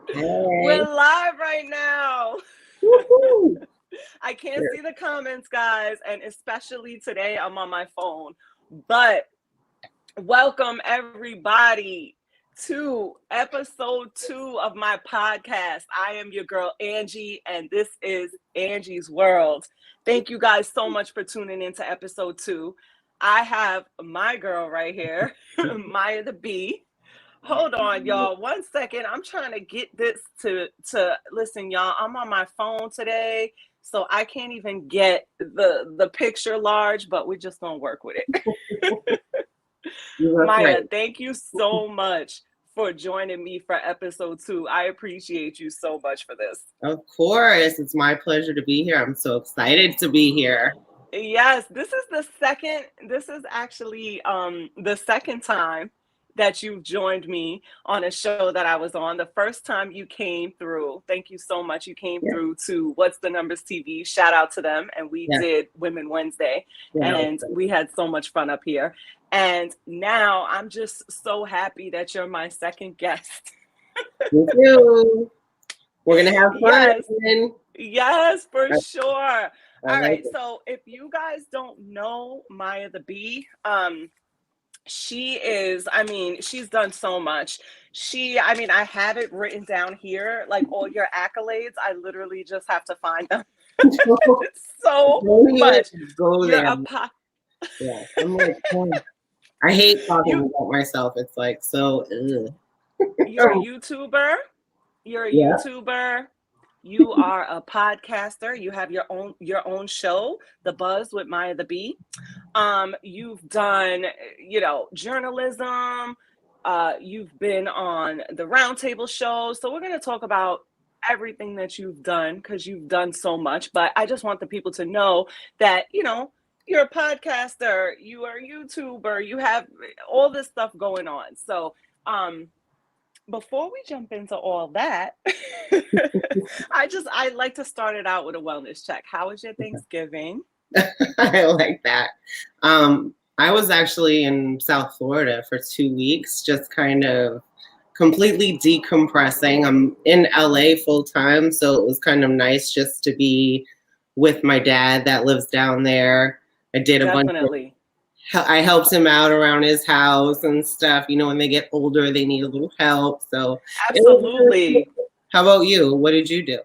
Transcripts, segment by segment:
Hey. We're live right now. Woohoo. I can't see the comments, guys, and especially today I'm on my phone. But welcome everybody to episode 2 of my podcast. I am your girl Angie, and this is Angie's World. Thank you guys so much for tuning into episode 2. I have my girl right here, Maya the Bee. Hold on, y'all. 1 second. I'm trying to get this to listen, y'all. I'm on my phone today, so I can't even get the picture large, but we're just gonna work with it. You look Maya, great. thank you so much for joining me for episode 2. I appreciate you so much for this. Of course, it's my pleasure to be here. I'm so excited to be here. Yes, this is actually the second time that you've joined me on a show that I was on. The first time you came through, thank you so much. You came Yeah, through to What's the Numbers TV. Shout out to them. And we yeah, did Women Wednesday, yeah. That was and we had so much fun up here. And now I'm just so happy that you're my second guest. great. Me too. We're gonna have fun. Yes. Yes, for sure. I All like right. it. So if you guys don't know Maya the Bee, she is, I mean, she's done so much. I mean, I have it written down here, like all your accolades. I literally just have to find them. It's so Don't even much. go You're there. a po- Yeah, I'm like, oh, I hate talking you about myself. It's like so. Ugh. you're a YouTuber. You're a Yeah, YouTuber. You are a podcaster. You have your own show, The Buzz with Maya the Bee. You've done, journalism. You've been on the Roundtable show. So we're going to talk about everything that you've done because you've done so much. But I just want the people to know that, you're a podcaster, you are a YouTuber, you have all this stuff going on. So, before we jump into all that, I like to start it out with a wellness check. How was your Thanksgiving? I like that. I was actually in South Florida for 2 weeks, just kind of completely decompressing. I'm in LA full time, so it was kind of nice just to be with my dad that lives down there. I did a bunch of, Definitely. I helped him out around his house and stuff. You know, when they get older, they need a little help. So it was really cool. Absolutely. How about you? What did you do?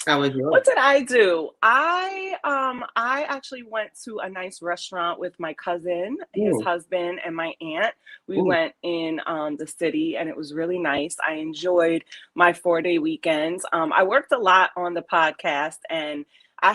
How was yours? What did I do? I actually went to a nice restaurant with my cousin, his Mm, husband, and my aunt. We mm. went in the city and it was really nice. I enjoyed my 4-day weekends. I worked a lot on the podcast, and I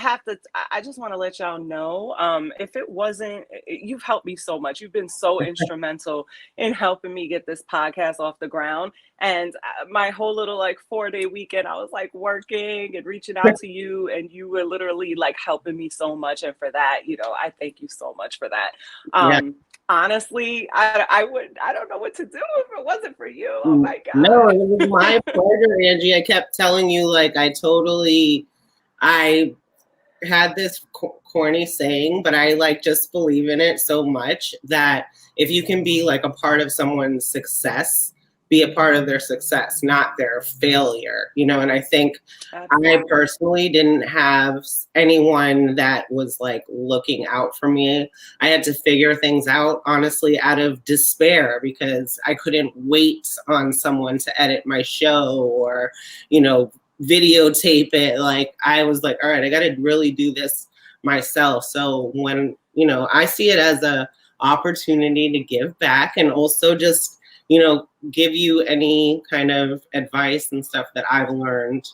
just want to let y'all know, if it wasn't, you've helped me so much. You've been so instrumental in helping me get this podcast off the ground. And my whole little like 4-day weekend, I was like working and reaching out to you, and you were literally like helping me so much. And for that, I thank you so much for that. Yeah. Honestly, I don't know what to do if it wasn't for you. Oh No, my it was my God. pleasure, Angie. I kept telling you, like, I had this corny saying, but I like just believe in it so much that if you can be like a part of someone's success, be a part of their success, not their failure, and I think I Absolutely. personally didn't have anyone that was like looking out for me. I had to figure things out, honestly, out of despair because I couldn't wait on someone to edit my show or, you know, videotape it. Like I was like, all right, I got to really do this myself. So when, I see it as a opportunity to give back and also just, give you any kind of advice and stuff that I've learned,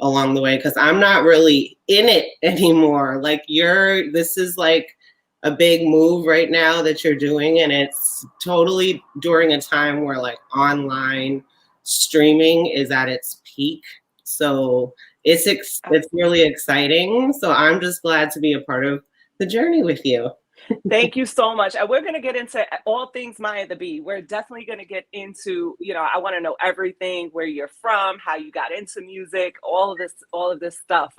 along the way, because I'm not really in it anymore. Like this is like a big move right now that you're doing, and it's totally during a time where like online streaming is at its peak. So it's really exciting. So I'm just glad to be a part of the journey with you. Thank you so much. And we're going to get into all things Maya the Bee. We're definitely going to get into, I want to know everything, where you're from, how you got into music, all of this stuff.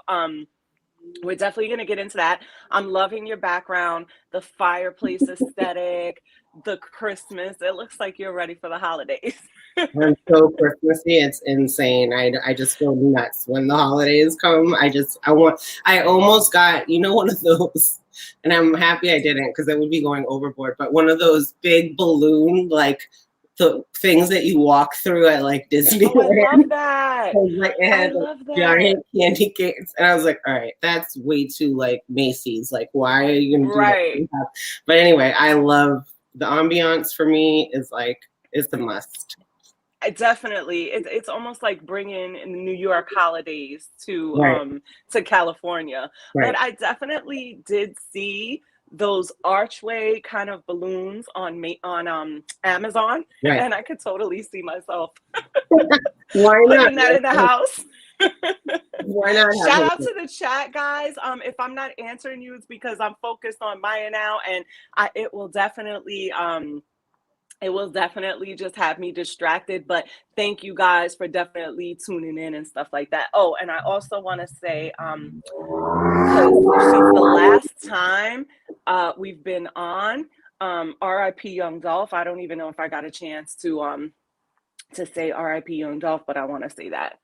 We're definitely going to get into that. I'm loving your background, the fireplace aesthetic, the Christmas. It looks like you're ready for the holidays. I'm so Christmassy, it's insane. I just go nuts when the holidays come. I almost got, one of those, and I'm happy I didn't because I would be going overboard, but one of those big balloon, like the things that you walk through at like Disneyland. Oh, I love that. Like it I had like, love that. giant candy canes. And I was like, all right, that's way too like Macy's. Like, why are you gonna do that? But anyway, I love the ambiance for me is the must. It's almost like bringing New York holidays to California. Right. But I definitely did see those archway kind of balloons on Amazon, and I could totally see myself Why not putting that in the house. Why not? Shout out to the chat, guys. If I'm not answering you, it's because I'm focused on Maya now, and it will definitely just have me distracted. But thank you guys for definitely tuning in and stuff like that. Oh, and I also want to say, because she's the last time we've been on, R.I.P. Young Dolph. I don't even know if I got a chance to say R.I.P. Young Dolph, but I want to say that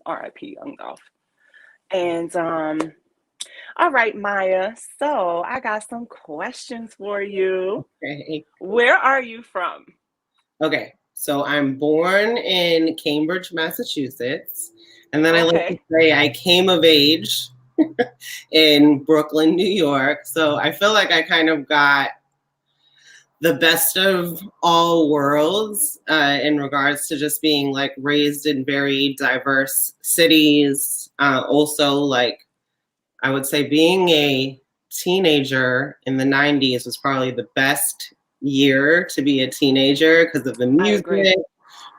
R.I.P. Young Dolph. And all right, Maya. So I got some questions for you. Okay. Where are you from? Okay, so I'm born in Cambridge, Massachusetts, and then I like to say I came of age in Brooklyn, New York. So I feel like I kind of got the best of all worlds in regards to just being like raised in very diverse cities. Also, like I would say being a teenager in the 90s was probably the best year to be a teenager because of the music,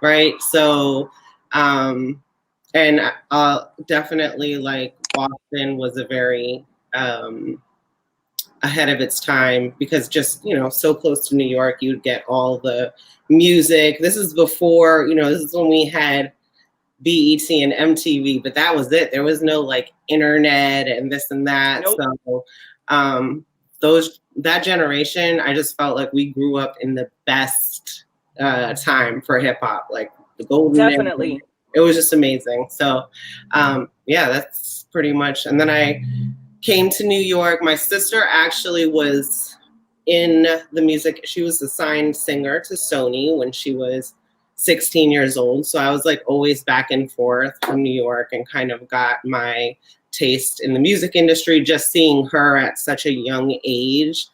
right? So, and definitely like Boston was a very ahead of its time because just, so close to New York, you'd get all the music. This is before, this is when we had BET and MTV, but that was it. There was no like internet and this and that. Nope. So that generation, I just felt like we grew up in the best time for hip hop, like the golden era. It was just amazing. So that's pretty much. And then I came to New York. My sister actually was in the music. She was a signed singer to Sony when she was 16 years old. So I was like always back and forth from New York and kind of got my taste in the music industry, just seeing her at such a young age,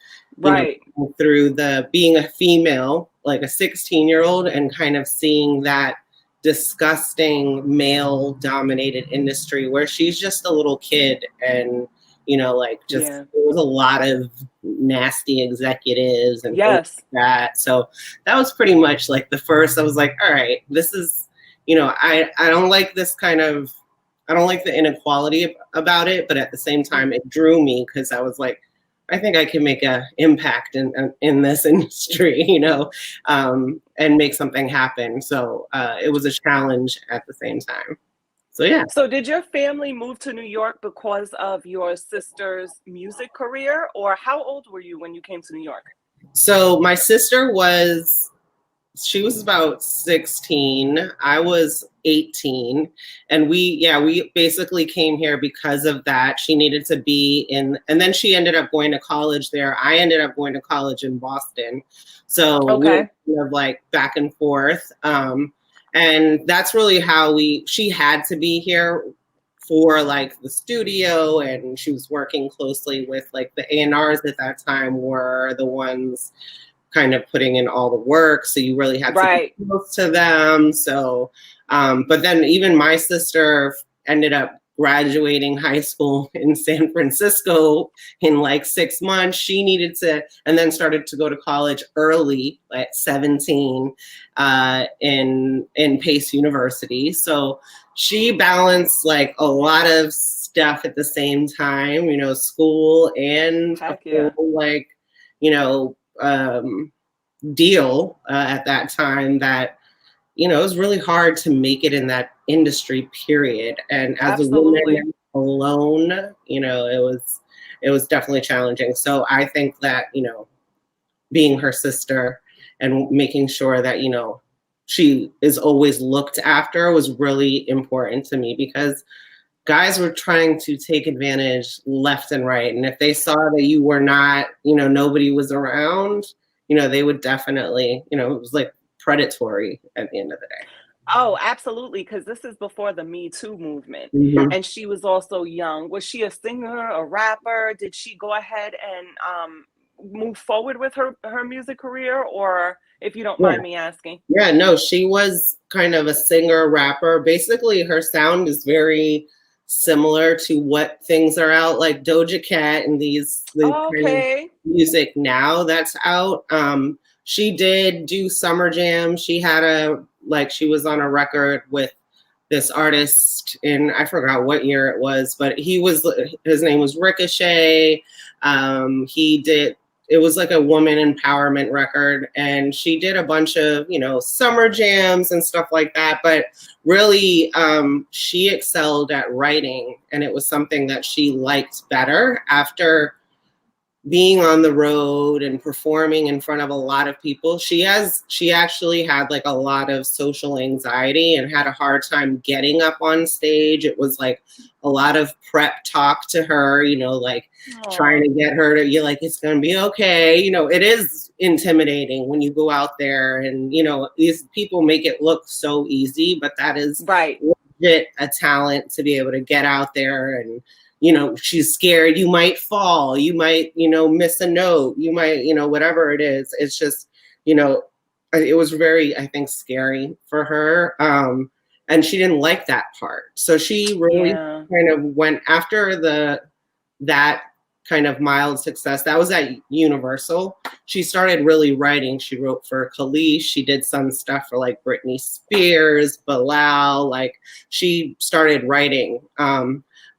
through being a female, like a 16-year-old, and kind of seeing that disgusting male dominated industry where she's just a little kid and, there was a lot of nasty executives and things like that. So that was pretty much like the first, I was like, all right, this is, I don't like this kind of, I don't like the inequality about it, but at the same time, it drew me because I was like, I think I can make an impact in this industry, and make something happen. So it was a challenge at the same time. So yeah. So did your family move to New York because of your sister's music career, or how old were you when you came to New York? So my sister she was about 16. I was 18. And we basically came here because of that. She needed to be and then she ended up going to college there. I ended up going to college in Boston. So we were kind of like back and forth. And that's really how she had to be here for like the studio, and she was working closely with like the A&Rs at that time were the ones kind of putting in all the work. So you really had to be close to them. So, but then even my sister ended up graduating high school in San Francisco in like 6 months. She needed to, and then started to go to college early at 17 in Pace University. So she balanced like a lot of stuff at the same time, school and like, deal at that time that, it was really hard to make it in that industry, period. And as a woman, alone, it was definitely challenging. So I think that, being her sister and making sure that, she is always looked after was really important to me, because guys were trying to take advantage left and right. And if they saw that you were not, nobody was around, they would definitely, it was like predatory at the end of the day. Oh, absolutely, because this is before the Me Too movement, Mhm. and she was also young. Was she a singer, a rapper? Did she go ahead and move forward with her music career, or if you don't Yeah. mind me asking? Yeah, no, she was kind of a singer rapper. Basically, her sound is very similar to what things are out, like Doja Cat and the kind of Okay. music now that's out. She did do summer jam. She had she was on a record with this artist in, I forgot what year it was, but his name was Ricochet. He did, it was like a woman empowerment record, and she did a bunch of, summer jams and stuff like that. But really, she excelled at writing, and it was something that she liked better after being on the road and performing in front of a lot of people. She actually had like a lot of social anxiety and had a hard time getting up on stage. It was like a lot of prep talk to her, like trying to get her to, you're like, it's going to be okay. It is intimidating when you go out there, and, these people make it look so easy, but that is Right. legit a talent to be able to get out there. And she's scared you might fall, you might, miss a note, you might, whatever it is. It's just, it was very, I think, scary for her. And she didn't like that part. So she really kind of went after that kind of mild success. That was at Universal. She started really writing. She wrote for Khalees. She did some stuff for like Britney Spears, Bilal. Like, she started writing.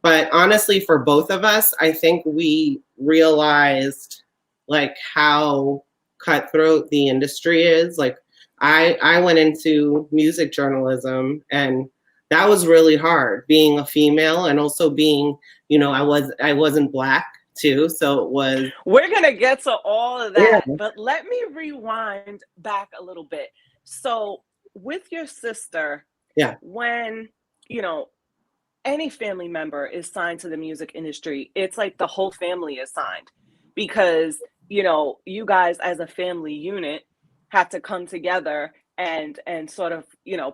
But honestly, for both of us, I think we realized like how cutthroat the industry is. Like, I went into music journalism, and that was really hard, being a female, and also being, I wasn't Black too. So it was. We're going to get to all of that, Yeah. but let me rewind back a little bit. So with your sister, Yeah. when, any family member is signed to the music industry, it's like the whole family is signed, because, you guys as a family unit have to come together and sort of,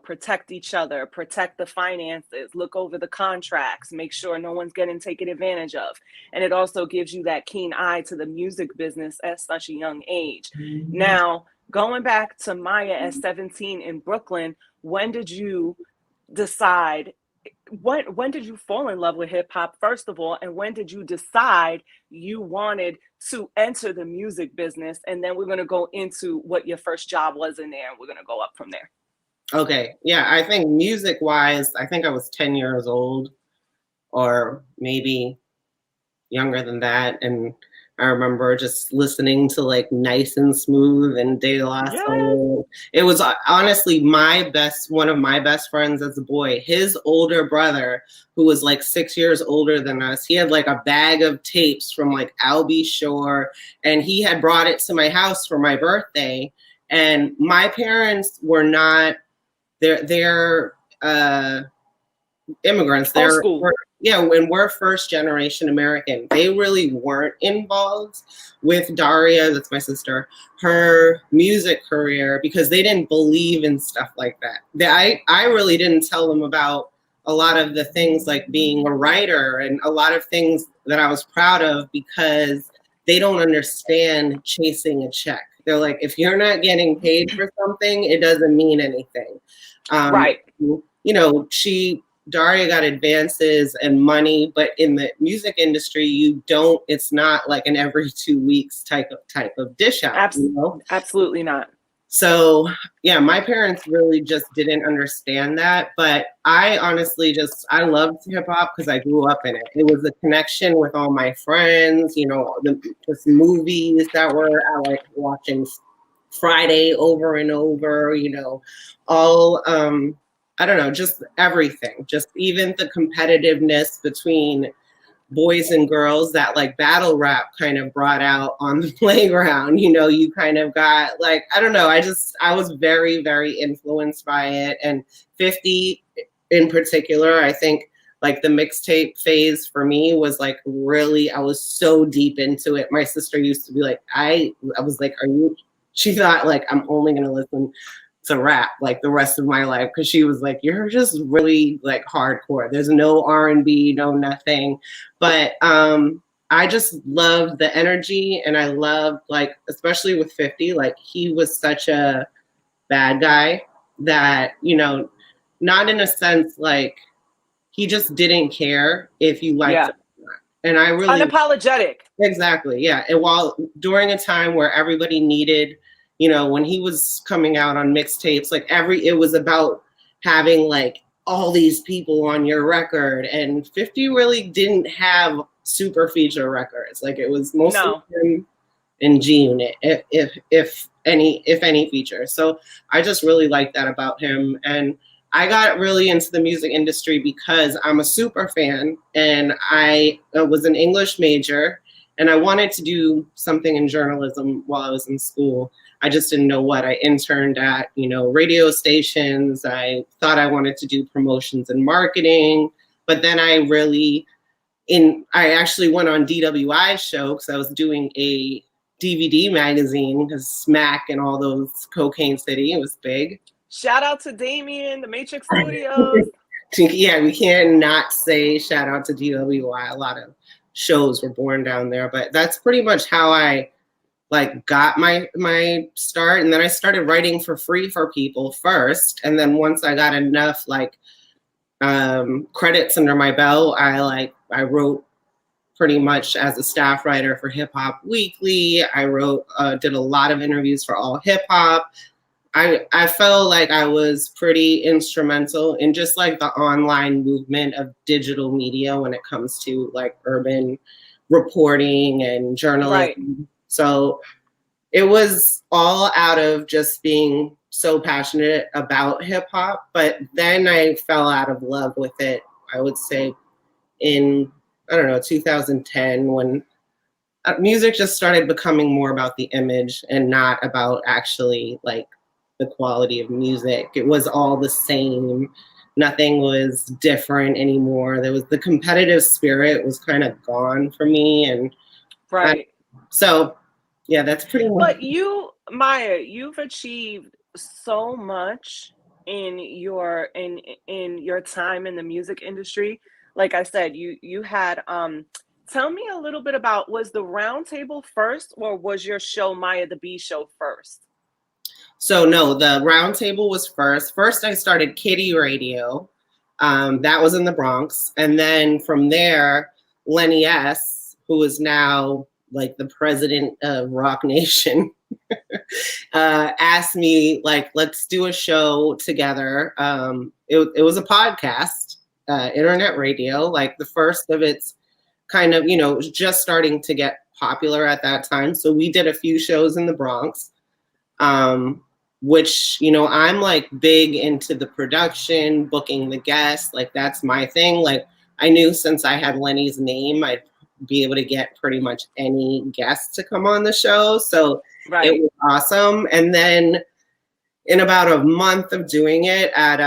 protect each other, protect the finances, look over the contracts, make sure no one's getting taken advantage of. And it also gives you that keen eye to the music business at such a young age. Mm-hmm. Now, going back to Maya at 17 in Brooklyn, when did you decide, when did you fall in love with hip hop, first of all, and when did you decide you wanted to enter the music business? And then we're going to go into what your first job was in there, and we're going to go up from there. Okay. Yeah, I think music wise, I think I was 10 years old, or maybe younger than that. And I remember just listening to like Nice and Smooth and De La Soul. It was honestly one of my best friends as a boy. His older brother, who was like 6 years older than us, he had like a bag of tapes from like Al B. Shore, and he had brought it to my house for my birthday. And my parents were not, they're immigrants. Old school. When we're first generation American, they really weren't involved with Daria, that's my sister, her music career, because they didn't believe in stuff like that. I really didn't tell them about a lot of the things like being a writer and a lot of things that I was proud of, because they don't understand chasing a check. They're like, if you're not getting paid for something, it doesn't mean anything. Right. Daria got advances and money, but in the music industry, it's not like an every 2 weeks type of dish out. Absolutely not. So yeah, my parents really just didn't understand that. But I honestly I loved hip hop because I grew up in it. It was a connection with all my friends, just movies that were, I like watching Friday over and over, all I don't know, just everything. Just even the competitiveness between boys and girls that like battle rap kind of brought out on the playground. You know, you kind of got like, I don't know, I was very, very influenced by it. And 50 in particular, I think like the mixtape phase for me was like really, I was so deep into it. My sister used to be like, I was like, are you, she thought like I'm only gonna listen to rap like the rest of my life, because she was like, you're just really like hardcore, there's no R&B, no nothing. But I just loved the energy, and I loved like, especially with 50, like he was such a bad guy that, you know, not in a sense like he just didn't care if you liked it or not. And I really unapologetic. Exactly, yeah. And while during a time where everybody needed, you know, when he was coming out on mixtapes, like it was about having like all these people on your record, and 50 really didn't have super feature records. Like it was mostly him and G Unit, if any feature. So I just really like that about him. And I got really into the music industry because I'm a super fan, and I was an English major, and I wanted to do something in journalism while I was in school. I just didn't know what. I interned at, you know, radio stations. I thought I wanted to do promotions and marketing, but then I actually went on DWI's show because I was doing a DVD magazine, because Smack and all those, Cocaine City, it was big. Shout out to Damien, the Matrix Studios. Yeah, we can't not say shout out to DWI. A lot of shows were born down there, but that's pretty much how I like got my start. And then I started writing for free for people first, and then once I got enough like credits under my belt, I wrote pretty much as a staff writer for Hip Hop Weekly. I did a lot of interviews for All Hip Hop. I felt like I was pretty instrumental in just like the online movement of digital media when it comes to like urban reporting and journalism. Right. So it was all out of just being so passionate about hip hop. But then I fell out of love with it, I would say in, I don't know, 2010, when music just started becoming more about the image and not about actually like the quality of music. It was all the same. Nothing was different anymore. There was the competitive spirit was kind of gone for me. And so yeah, that's pretty much. But you, Maya, you've achieved so much in your time in the music industry. Like I said, you had tell me a little bit about, was the Roundtable first, or was your show Maya the Bee Show first? So no, the Roundtable was first. First I started Kitty Radio. That was in the Bronx. And then from there, Lenny S., who is now like the president of Rock Nation, asked me like, let's do a show together. It was a podcast, internet radio, like the first of its kind of, you know, it was just starting to get popular at that time. So we did a few shows in the Bronx, which, you know, I'm like big into the production, booking the guests, like that's my thing. Like I knew since I had Lenny's name, I'd be able to get pretty much any guest to come on the show. So It was awesome. And then in about a month of doing it at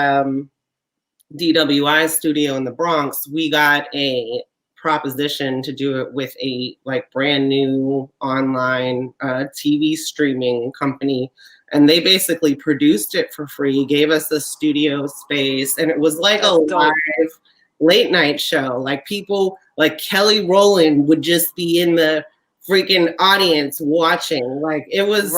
DWI studio in the Bronx, we got a proposition to do it with a like brand new online TV streaming company. And they basically produced it for free, gave us the studio space, and it was like a live late night show. Like people like Kelly Rowland would just be in the freaking audience watching. Like it was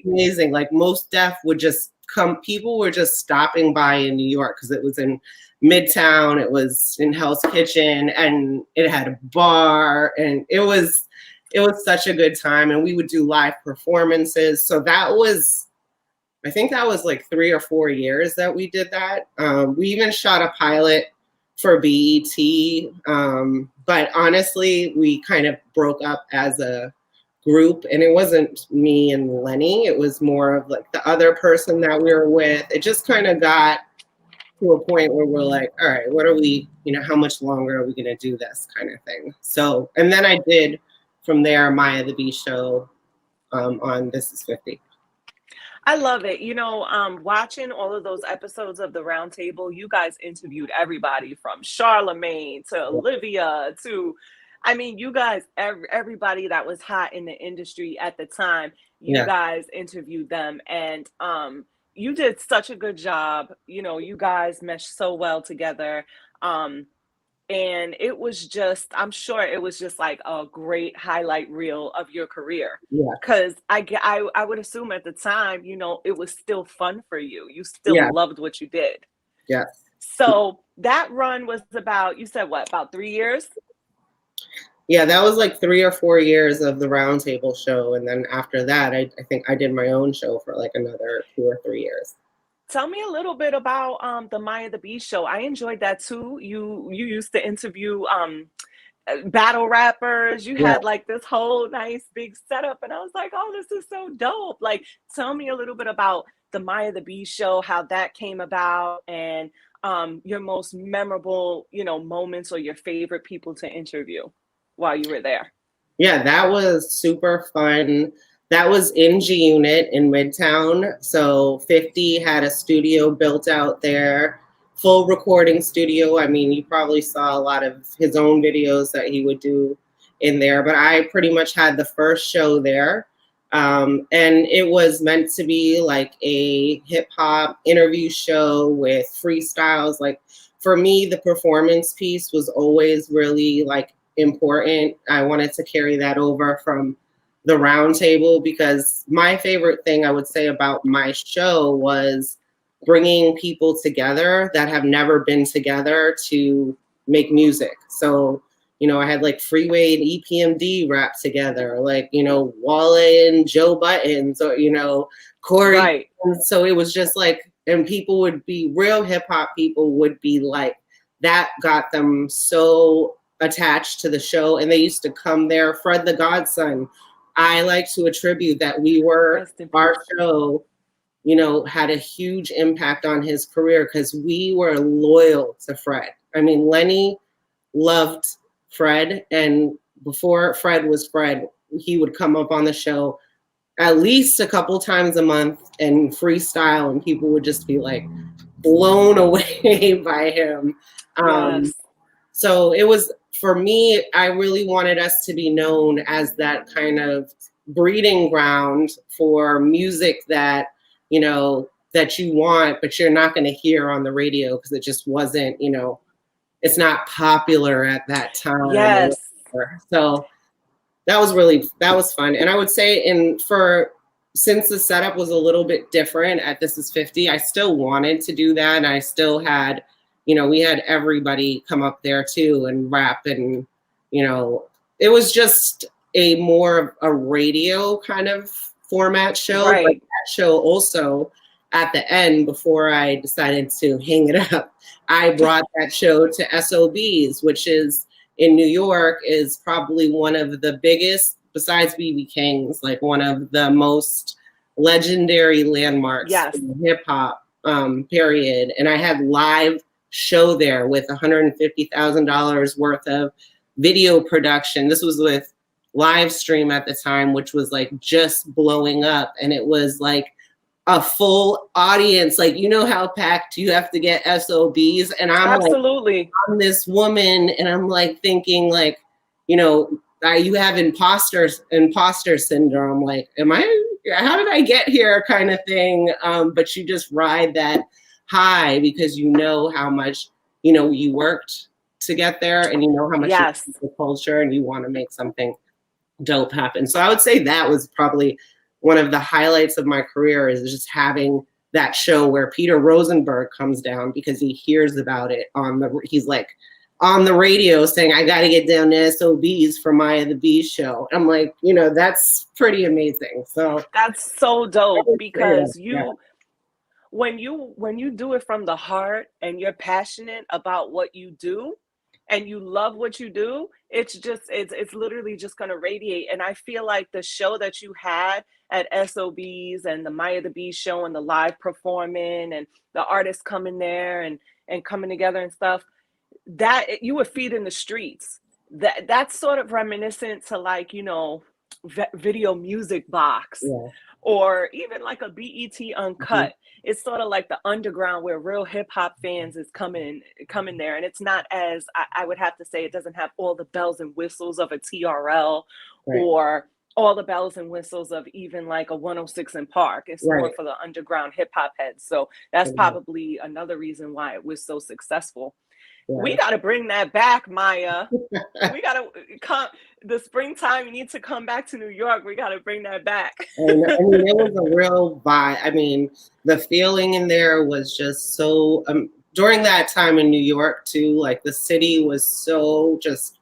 amazing. Like Most Def would just come. People were just stopping by in New York because it was in Midtown. It was in Hell's Kitchen, and it had a bar, and it was such a good time. And we would do live performances. So that was, I think that was like 3 or 4 years that we did that. We even shot a pilot for BET. But honestly, we kind of broke up as a group, and it wasn't me and Lenny. It was more of like the other person that we were with. It just kind of got to a point where we're like, all right, what are we, how much longer are we going to do this kind of thing? So, and then I did from there Maya the Bee show on This Is 50. I love it. Watching all of those episodes of the Round Table, you guys interviewed everybody from Charlemagne to Olivia to, you guys, everybody that was hot in the industry at the time, you guys interviewed them, and you did such a good job. You guys meshed so well together. And it was just, I'm sure it was just like a great highlight reel of your career. Yeah. Because I would assume at the time, it was still fun for you. You still loved what you did. Yeah. So that run was about, you said what, about 3 years? Yeah, that was like 3 or 4 years of the Roundtable show. And then after that, I think I did my own show for like another 2 or 3 years. Tell me a little bit about the Maya the Bee show. I enjoyed that too. You used to interview battle rappers. You had like this whole nice big setup, and I was like, oh, this is so dope. Like, tell me a little bit about the Maya the Bee show, how that came about, and your most memorable, moments or your favorite people to interview while you were there. Yeah, that was super fun. That was in G Unit in Midtown. So 50 had a studio built out there, full recording studio. I mean, you probably saw a lot of his own videos that he would do in there, but I pretty much had the first show there. And it was meant to be like a hip hop interview show with freestyles. Like for me, the performance piece was always really like important. I wanted to carry that over from the Roundtable, because my favorite thing I would say about my show was bringing people together that have never been together to make music. So, I had like Freeway and EPMD rap together, like, Wale and Joe Buttons, or, Corey. Right. So it was just like, and people would be, real hip hop people would be like, that got them so attached to the show. And they used to come there. Fred the Godson, I like to attribute that our show, had a huge impact on his career because we were loyal to Fred. I mean, Lenny loved Fred, and before Fred was Fred, he would come up on the show at least a couple times a month and freestyle, and people would just be like blown away by him. Yes. So it was, for me, I really wanted us to be known as that kind of breeding ground for music that, that you want, but you're not going to hear on the radio because it just wasn't, it's not popular at that time. Yes. So that was fun. And I would say since the setup was a little bit different at This Is 50, I still wanted to do that. And I still had, we had everybody come up there too and rap, and, it was just a more of a radio kind of format show. Right. But that show also, at the end, before I decided to hang it up, I brought that show to SOBs, which is in New York, is probably one of the biggest, besides BB King's, like one of the most legendary landmarks in hip hop, period. And I had live show there with $150,000 worth of video production. This was with live stream at the time, which was like just blowing up. And it was like a full audience. Like, how packed you have to get SOBs. And I'm absolutely like, I'm this woman, and I'm like thinking like, you have imposter syndrome. Like, how did I get here kind of thing? But you just ride that high because how much, you worked to get there, and how much you love the culture, and you want to make something dope happen. So I would say that was probably one of the highlights of my career, is just having that show where Peter Rosenberg comes down because he hears about it he's like on the radio saying, I got to get down to SOBs for Maya the Bee show. I'm like, that's pretty amazing. So that's so dope, because when you do it from the heart and you're passionate about what you do and you love what you do, it's literally just going to radiate. And I feel like the show that you had at SOBs and the Maya the Bee show and the live performing and the artists coming there and and coming together and stuff, that you would feed in the streets. That's sort of reminiscent to like, you know, video music box, Yeah. or even like a BET Uncut. Mhm. It's sort of like the underground where real hip hop fans is coming there, and it's not as I would have to say, it doesn't have all the bells and whistles of a TRL, Right. or all the bells and whistles of even like a 106 in Park. It's more Right. for the underground hip hop heads. So that's Mhm. probably another reason why it was so successful. We Yeah. got to bring that back, Maya. We got to come the springtime. You need to come back to New York. We got to bring that back. And I mean, it was a real vibe. I mean, the feeling in there was just so, during that time in New York too, like the city was so just,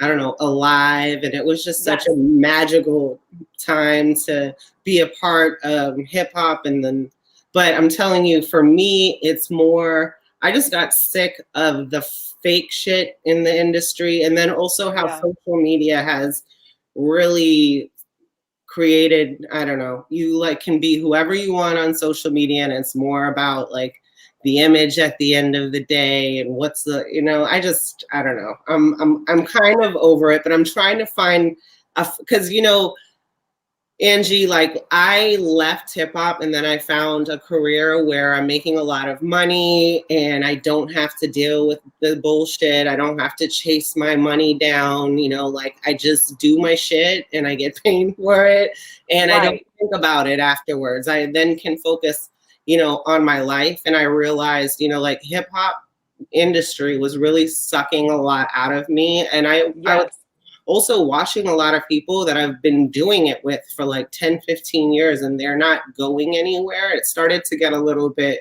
I don't know, alive. And it was just such Yes. a magical time to be a part of hip hop. And then, but I'm telling you, for me, it's more, I just got sick of the fake shit in the industry. And then also how Yeah. social media has really created, I don't know, you like can be whoever you want on social media, and it's more about like the image at the end of the day and what's the, you know, I don't know, I'm kind of over it, but I'm trying to find because you know, Angie, like I left hip hop and then I found a career where I'm making a lot of money and I don't have to deal with the bullshit. I don't have to chase my money down, you know, like I just do my shit and I get paid for it and I don't Right. think about it afterwards. I then can focus, you know, on my life. And I realized, you know, like hip hop industry was really sucking a lot out of me. And I was Yes. also watching a lot of people that I've been doing it with for like 10, 15 years and they're not going anywhere. It started to get a little bit,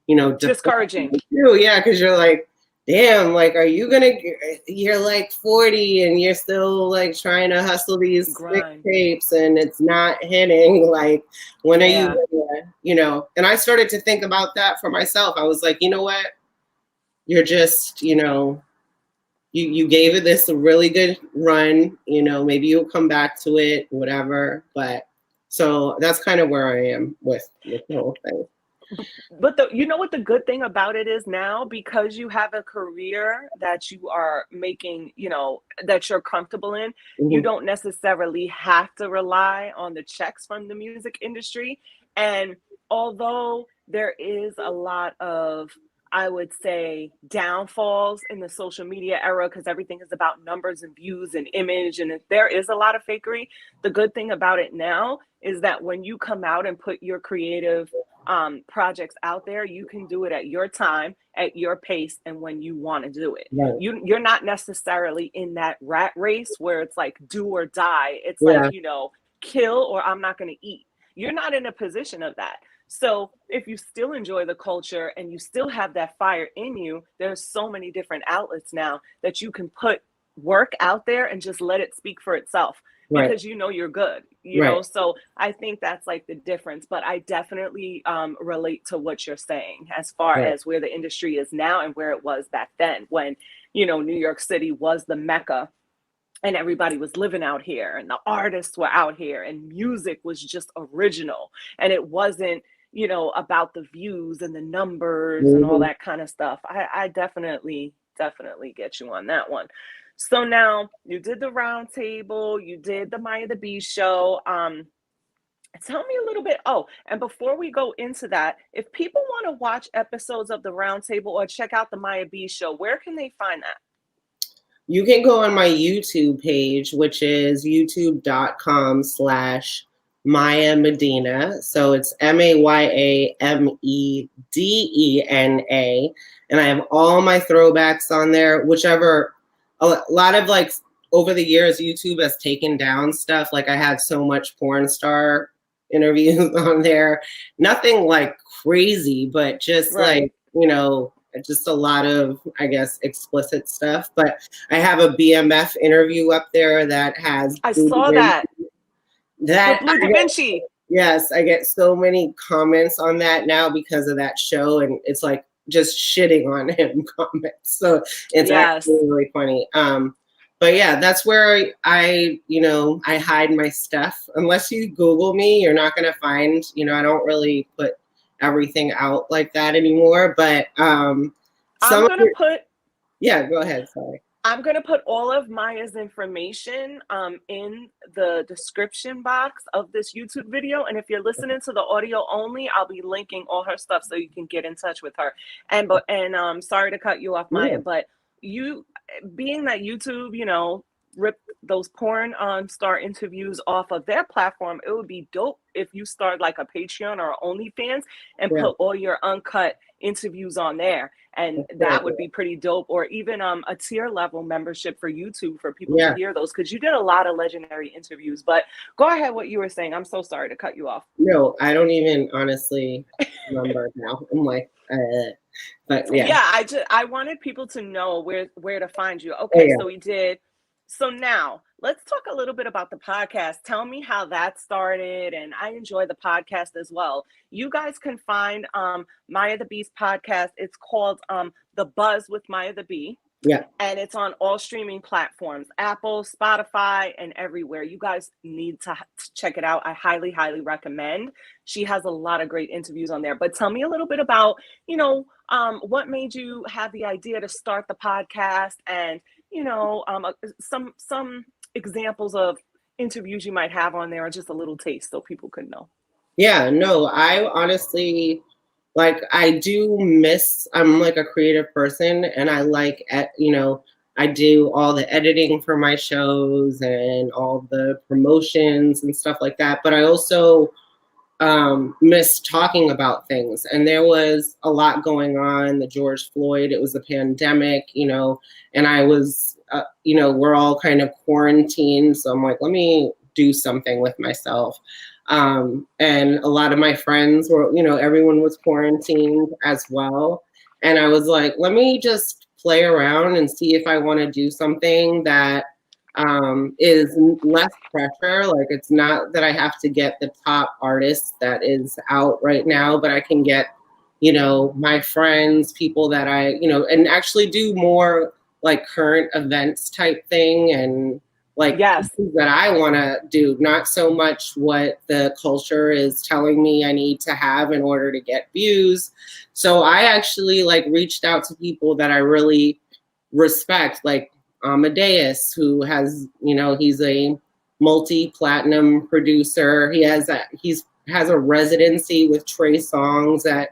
you know, Discouraging. too. Yeah, because you're like, damn, like, you're like 40 and you're still like trying to hustle these Grind. mixtapes and it's not hitting. Like, when are Yeah. you, you know? And I started to think about that for myself. I was like, you know what? You're just, you know, you gave it this a really good run, you know, maybe you'll come back to it, whatever. But so that's kind of where I am with the whole thing. But you know what the good thing about it is now, because you have a career that you are making, you know, that you're comfortable in, you Mm-hmm. don't necessarily have to rely on the checks from the music industry. And although there is a lot of, I would say, downfalls in the social media era, because everything is about numbers and views and image, and there is a lot of fakery, the good thing about it now is that when you come out and put your creative projects out there, you can do it at your time, at your pace, and when you want to do it. Right. You're not necessarily in that rat race where it's like do or die. It's like, Yeah. you know, kill or I'm not going to eat. You're not in a position of that. So if you still enjoy the culture and you still have that fire in you, there's so many different outlets now that you can put work out there and just let it speak for itself, Right. because you know you're good, you Right. know. So I think that's like the difference. But I definitely relate to what you're saying as far Right. as where the industry is now and where it was back then, when, you know, New York City was the mecca and everybody was living out here and the artists were out here and music was just original, and it wasn't, you know, about the views and the numbers and all Mm-hmm. that kind of stuff. I definitely get you on that one. So now you did the round table, you did the Maya the Bee show. Tell me a little bit. Oh, and before we go into that, if people want to watch episodes of the round table or check out the Maya B show, where can they find that? You can go on my YouTube page, which is youtube.com/Maya Medina. So it's MAYAMEDENA. And I have all my throwbacks on there, whichever, a lot of like over the years, YouTube has taken down stuff. Like I had so much porn star interviews on there. Nothing like crazy, but just Right. like, you know, just a lot of, I guess, explicit stuff. But I have a BMF interview up there that has I Blue Da saw Vinci. that with That Blue Da Vinci. yes, I get so many comments on that now because of that show, and it's like just shitting on him comments. So it's Yes. actually really funny. But yeah, that's where I, you know, I hide my stuff. Unless you Google me, you're not gonna find, you know, I don't really put everything out like that anymore. But I'm going to put... Yeah, go ahead. Sorry. I'm going to put all of Maya's information in the description box of this YouTube video. And if you're listening to the audio only, I'll be linking all her stuff so you can get in touch with her. And sorry to cut you off, Maya, but you, being that YouTube, you know, rip those porn star interviews off of their platform, it would be dope if you start like a Patreon or OnlyFans and put all your uncut interviews on there. And that would be pretty dope. Or even a tier level membership for YouTube for people to hear those, because you did a lot of legendary interviews. But go ahead, what you were saying. I'm so sorry to cut you off. No, I don't even honestly remember now. I'm like, but I wanted people to know where to find you. Okay, so we did. So now let's talk a little bit about the podcast. Tell me how that started. And I enjoy the podcast as well. You guys can find Maya the Beast podcast. It's called The Buzz with Maya the Bee. Yeah. And it's on all streaming platforms, Apple, Spotify, and everywhere. You guys need to check it out. I highly, highly recommend. She has a lot of great interviews on there. But tell me a little bit about, you know, what made you have the idea to start the podcast, and, you know, some examples of interviews you might have on there, or just a little taste so people could know. Yeah, no, I honestly, like, I do miss, I'm like a creative person, and I like, you know, I do all the editing for my shows and all the promotions and stuff like that. But I also miss talking about things. And there was a lot going on, the George Floyd, it was a pandemic, you know, and I was, you know, we're all kind of quarantined. So I'm like, let me do something with myself. And a lot of my friends were, you know, everyone was quarantined as well. And I was like, let me just play around and see if I want to do something that is less pressure. Like, it's not that I have to get the top artist that is out right now, but I can get, you know, my friends, people that I, you know, and actually do more like current events type thing, and like that I want to do, not so much what the culture is telling me I need to have in order to get views. So I actually like reached out to people that I really respect, like Amadeus, who has, you know, he's a multi-platinum producer. He has a residency with Trey Songz at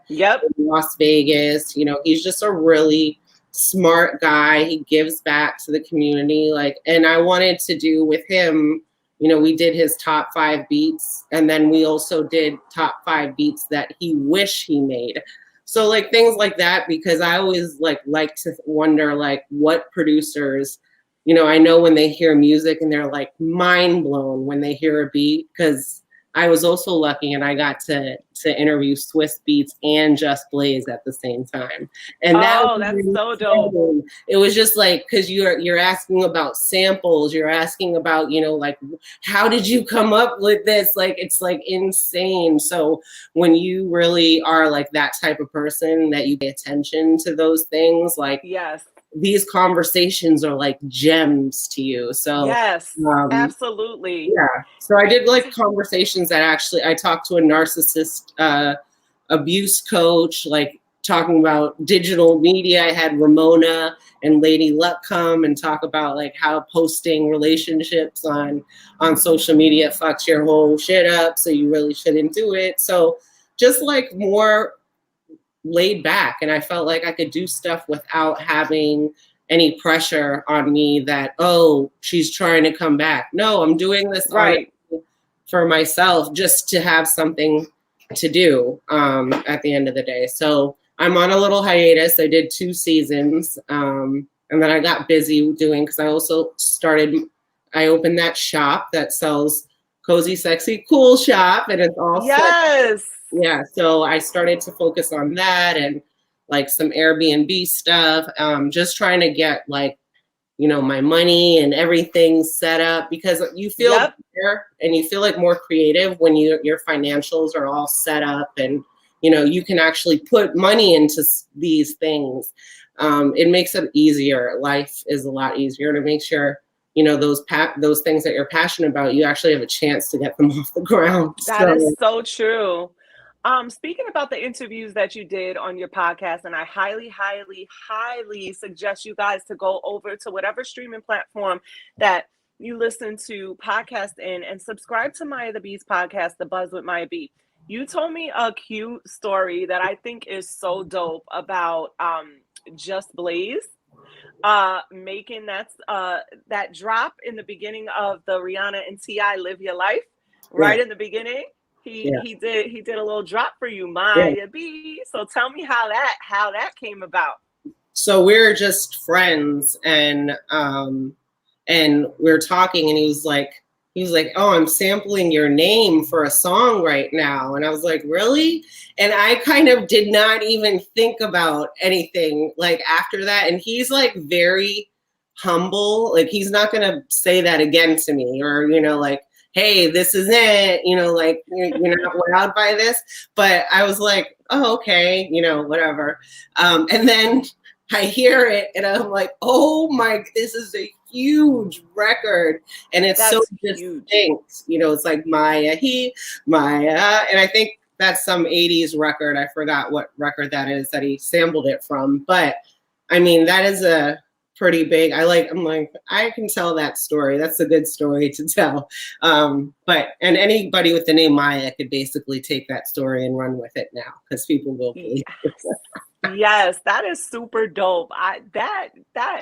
Las Vegas. You know, he's just a really smart guy. He gives back to the community. Like, and I wanted to do with him, you know, we did his top 5 beats, and then we also did top 5 beats that he wish he made. So like things like that, because I always like to wonder like what producers, you know, I know when they hear music and they're like mind blown when they hear a beat, because I was also lucky and I got to interview Swiss Beats and Just Blaze at the same time. And that's so dope. It was just like, because you're asking about samples, you're asking about, you know, like, how did you come up with this? Like, it's like insane. So when you really are like that type of person that you pay attention to those things, like, these conversations are like gems to you. So absolutely. Yeah. So I did like conversations that actually, I talked to a narcissist abuse coach, like talking about digital media. I had Ramona and Lady Luck come and talk about like how posting relationships on social media fucks your whole shit up. So you really shouldn't do it. So just like more laid back, and I felt like I could do stuff without having any pressure on me that, oh, she's trying to come back. No, I'm doing this for myself, just to have something to do at the end of the day. So I'm on a little hiatus. I did 2 seasons, and then I got busy doing, because I also I opened that shop that sells Cozy Sexy Cool shop, and it's all yeah, so I started to focus on that and like some Airbnb stuff, just trying to get like, you know, my money and everything set up, because you feel better and you feel like more creative when your financials are all set up, and, you know, you can actually put money into these things. It makes it easier. Life is a lot easier to make sure, you know, those things that you're passionate about, you actually have a chance to get them off the ground. That is so true. Speaking about the interviews that you did on your podcast, and I highly, highly, highly suggest you guys to go over to whatever streaming platform that you listen to podcast in and subscribe to Maya the Bee's podcast, The Buzz with Maya B. You told me a cute story that I think is so dope about Just Blaze making that drop in the beginning of the Rihanna and T.I. Live Your Life, right in the beginning. He did a little drop for you, Maya B. So tell me how that came about. So we're just friends, and we're talking, and he was like, oh, I'm sampling your name for a song right now. And I was like, really? And I kind of did not even think about anything like after that. And he's like very humble. Like, he's not going to say that again to me, or, like, hey, this is it, like, you're not wowed by this. But I was like, oh, okay, whatever. And then I hear it and I'm like, oh my, this is a huge record. And it's so distinct, it's like Maya, Maya. And I think that's some 80s record. I forgot what record that is that he sampled it from. But I mean, that is a pretty big, I'm like, I can tell that story. That's a good story to tell. And anybody with the name Maya could basically take that story and run with it now, because people will believe it. Yes, that is super dope. That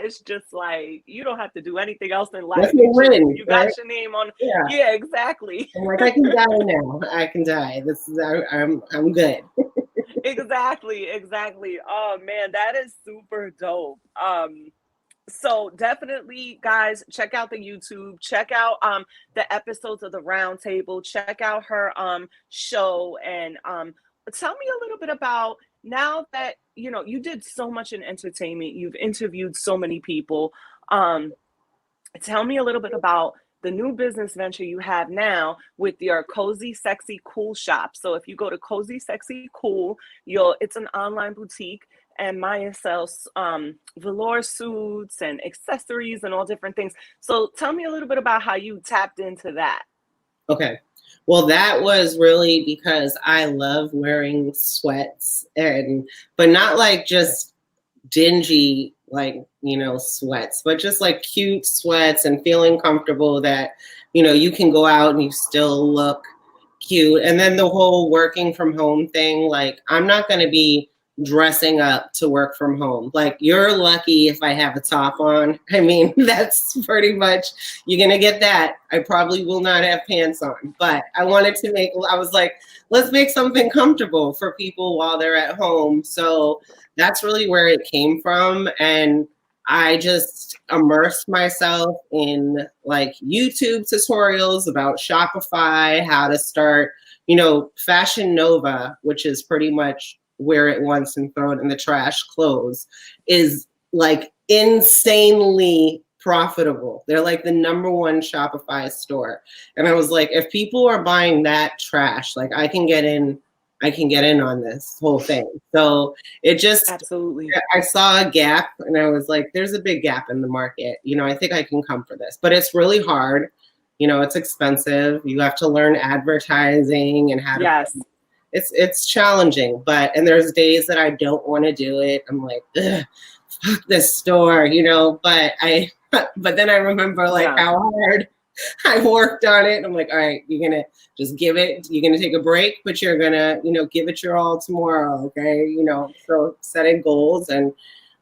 is just like, you don't have to do anything else in life. You got your name on. Yeah, exactly. I'm like, I can die now. I can die. I'm good. Exactly. Oh man, that is super dope. So definitely, guys, check out the YouTube, check out the episodes of the Round Table, check out her show, and tell me a little bit about, now that you did so much in entertainment, you've interviewed so many people. Tell me a little bit about the new business venture you have now with your Cozy Sexy Cool shop. So if you go to Cozy Sexy Cool, it's an online boutique, and Maya sells velour suits and accessories and all different things. So tell me a little bit about how you tapped into that. Okay. Well, that was really because I love wearing sweats, but not like just dingy, like, sweats, but just like cute sweats, and feeling comfortable that, you can go out and you still look cute. And then the whole working from home thing, like, I'm not going to be dressing up to work from home. Like, you're lucky if I have a top on. I mean, that's pretty much, you're going to get that. I probably will not have pants on, but I was like, let's make something comfortable for people while they're at home. So that's really where it came from. And I just immersed myself in like YouTube tutorials about Shopify, how to start, Fashion Nova, which is pretty much wear it once and throw it in the trash clothes, is like insanely profitable. They're like the #1 Shopify store. And I was like, if people are buying that trash, like, I can get in on this whole thing. So it just, absolutely, I saw a gap, and I was like, there's a big gap in the market. I think I can come for this, but it's really hard. It's expensive. You have to learn advertising and how to, it's challenging, and there's days that I don't want to do it. I'm like, ugh, fuck this store, but then I remember like how hard I worked on it. And I'm like, all right, you're going to just you're going to take a break, but you're going to, give it your all tomorrow. Okay. So setting goals, and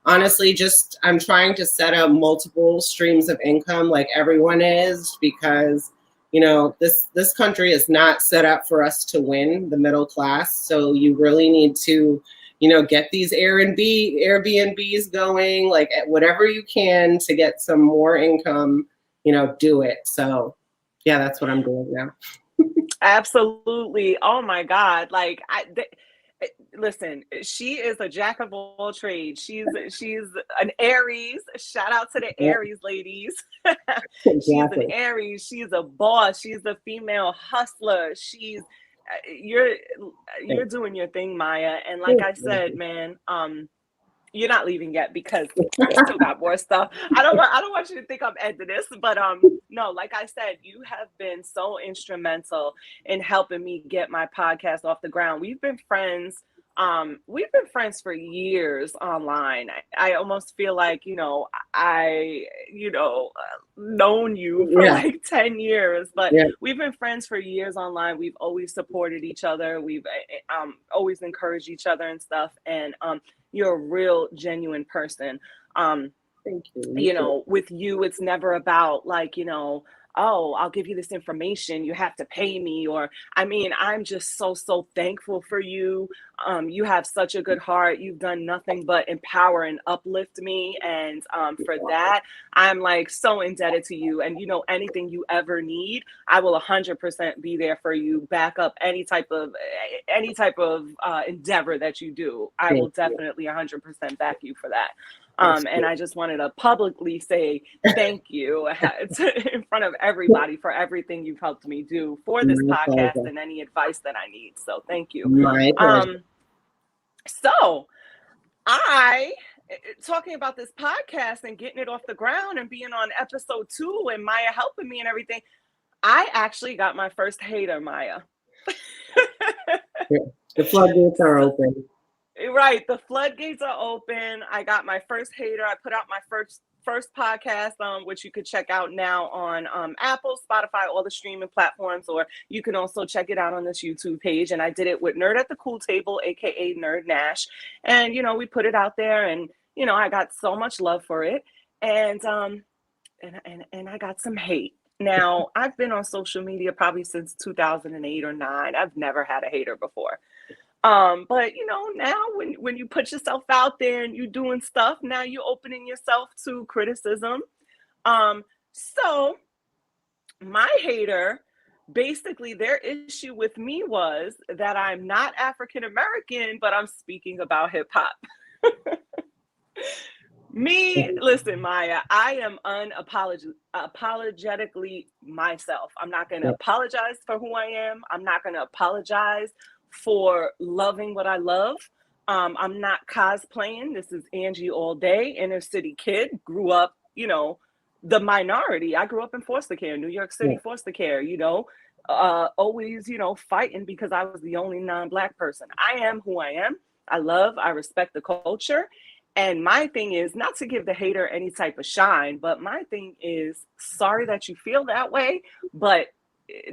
honestly, just, I'm trying to set up multiple streams of income like everyone is, because this country is not set up for us to win, the middle class. So you really need to, get these Airbnbs going, like, whatever you can to get some more income, do it. So yeah, that's what I'm doing now. Absolutely. Oh my God. Like, listen, she is a jack of all trades. She's an Aries. Shout out to the Aries ladies. She's an Aries. She's a boss. She's a female hustler. You're doing your thing, Maya. And like I said, man, you're not leaving yet because we still got more stuff. I don't want you to think I'm ending this, but no, like I said, you have been so instrumental in helping me get my podcast off the ground. We've been friends for years online. I almost feel like, known you for like 10 years, but we've been friends for years online. We've always supported each other. We've always encouraged each other and stuff. And you're a real genuine person. Thank you. With you, it's never about like, oh, I'll give you this information, you have to pay me. Or, I mean, I'm just so thankful for you. You have such a good heart. You've done nothing but empower and uplift me. And for that, I'm like so indebted to you. And, anything you ever need, I will 100% be there for you, back up any type of endeavor that you do. I will definitely 100% back you for that. And I just wanted to publicly say thank you in front of everybody for everything you've helped me do for this podcast and any advice that I need. So thank you. So talking about this podcast and getting it off the ground and being on episode 2 and Maya helping me and everything, I actually got my first hater, Maya. The floodgates are open. Right. The floodgates are open. I got my first hater. I put out my first podcast, which you could check out now on Apple, Spotify, all the streaming platforms, or you can also check it out on this YouTube page. And I did it with Nerd at the Cool Table, aka Nerd Nash. And, we put it out there and, I got so much love for it. And and I got some hate. Now, I've been on social media probably since 2008 or 9. I've never had a hater before. But now when you put yourself out there and you doing stuff, now you're opening yourself to criticism. So my hater, basically their issue with me was that I'm not African American, but I'm speaking about hip hop. Listen, Maya, I am unapologetically myself. I'm not going to apologize for who I am. I'm not going to apologize for loving what I love. I'm not cosplaying. This is Angie all day, inner city kid, grew up, the minority. I grew up in foster care, New York City foster care, always, fighting because I was the only non-Black person. I am who I am. I respect the culture. And my thing is not to give the hater any type of shine, but my thing is, sorry that you feel that way, but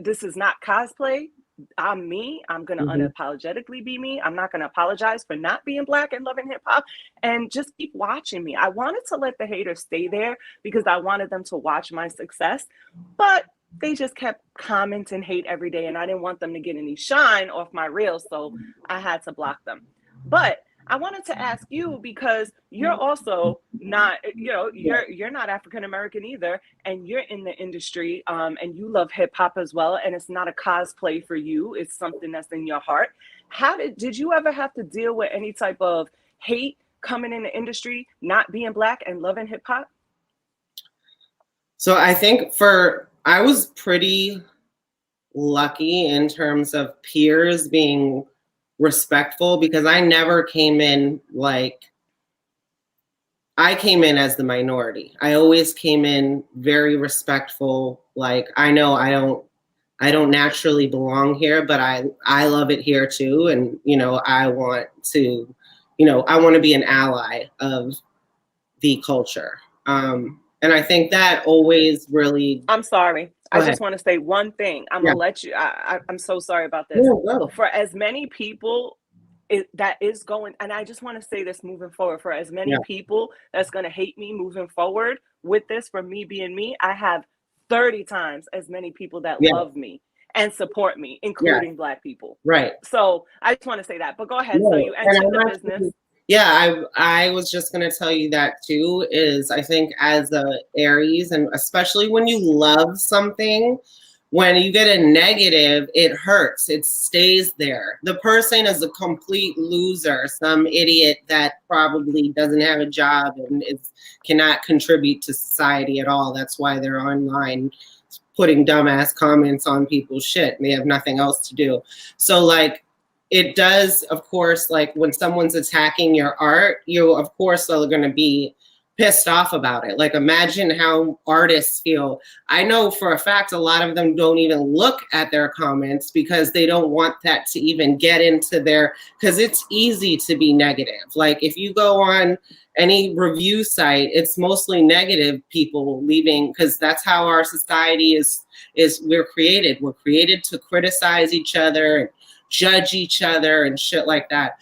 this is not cosplay. I'm me. I'm going to unapologetically be me. I'm not going to apologize for not being Black and loving hip hop, and just keep watching me. I wanted to let the haters stay there because I wanted them to watch my success, but they just kept commenting hate every day, and I didn't want them to get any shine off my reels, so I had to block them. But I wanted to ask you, because you're also not, you're not African American either, and you're in the industry, and you love hip hop as well, and it's not a cosplay for you; it's something that's in your heart. Did you ever have to deal with any type of hate coming in the industry, not being Black and loving hip hop? So I think I was pretty lucky in terms of peers being respectful, because I never came in I came in as the minority. I always came in very respectful. Like, I know I don't naturally belong here, but I love it here too. And, I want to be an ally of the culture. And I think that always really... I'm sorry. I just want to say one thing. I'm going to let you... I'm so sorry about this. For as many people that is going... And I just want to say this moving forward. For as many people that's going to hate me moving forward with this, for me being me, I have 30 times as many people that love me and support me, including Black people. Right. So I just want to say that. But go ahead. So you entered the business. Yeah, I was just going to tell you that too, is I think as a Aries, and especially when you love something, when you get a negative, it hurts. It stays there. The person is a complete loser, some idiot that probably doesn't have a job and cannot contribute to society at all. That's why they're online putting dumbass comments on people's shit. They have nothing else to do. So it does, of course, like when someone's attacking your art, you of course are going to be pissed off about it. Like imagine how artists feel. I know for a fact a lot of them don't even look at their comments because they don't want that to even get into their, because it's easy to be negative. Like if you go on any review site, it's mostly negative people leaving, because that's how our society is we're created. We're created to criticize each other and judge each other and shit like that.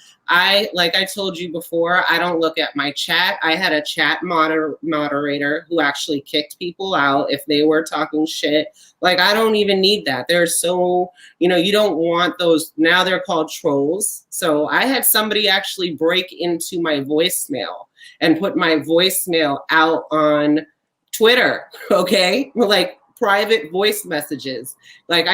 Like I told you before, I don't look at my chat. I had a chat moderator who actually kicked people out if they were talking shit. Like, I don't even need that. They're so, you don't want those. Now they're called trolls. So I had somebody actually break into my voicemail and put my voicemail out on Twitter. Okay. Like, private voice messages. Like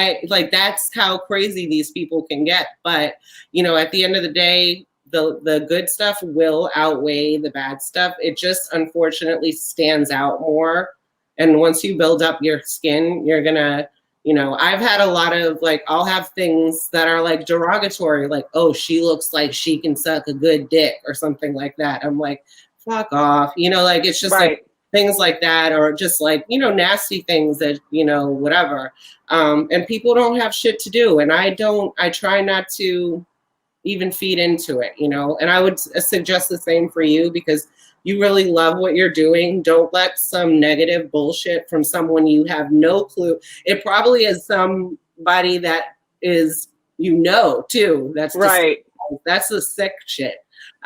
that's how crazy these people can get. But at the end of the day, the good stuff will outweigh the bad stuff. It just unfortunately stands out more. And once you build up your skin, you're gonna, I've had a lot of like, I'll have things that are like derogatory, like, oh, she looks like she can suck a good dick or something like that. I'm like, fuck off. Like it's just right. like things like that, or just like, nasty things that, whatever. And people don't have shit to do. And I try not to even feed into it, and I would suggest the same for you, because you really love what you're doing. Don't let some negative bullshit from someone you have no clue. It probably is somebody that is, too. That's right. That's the sick shit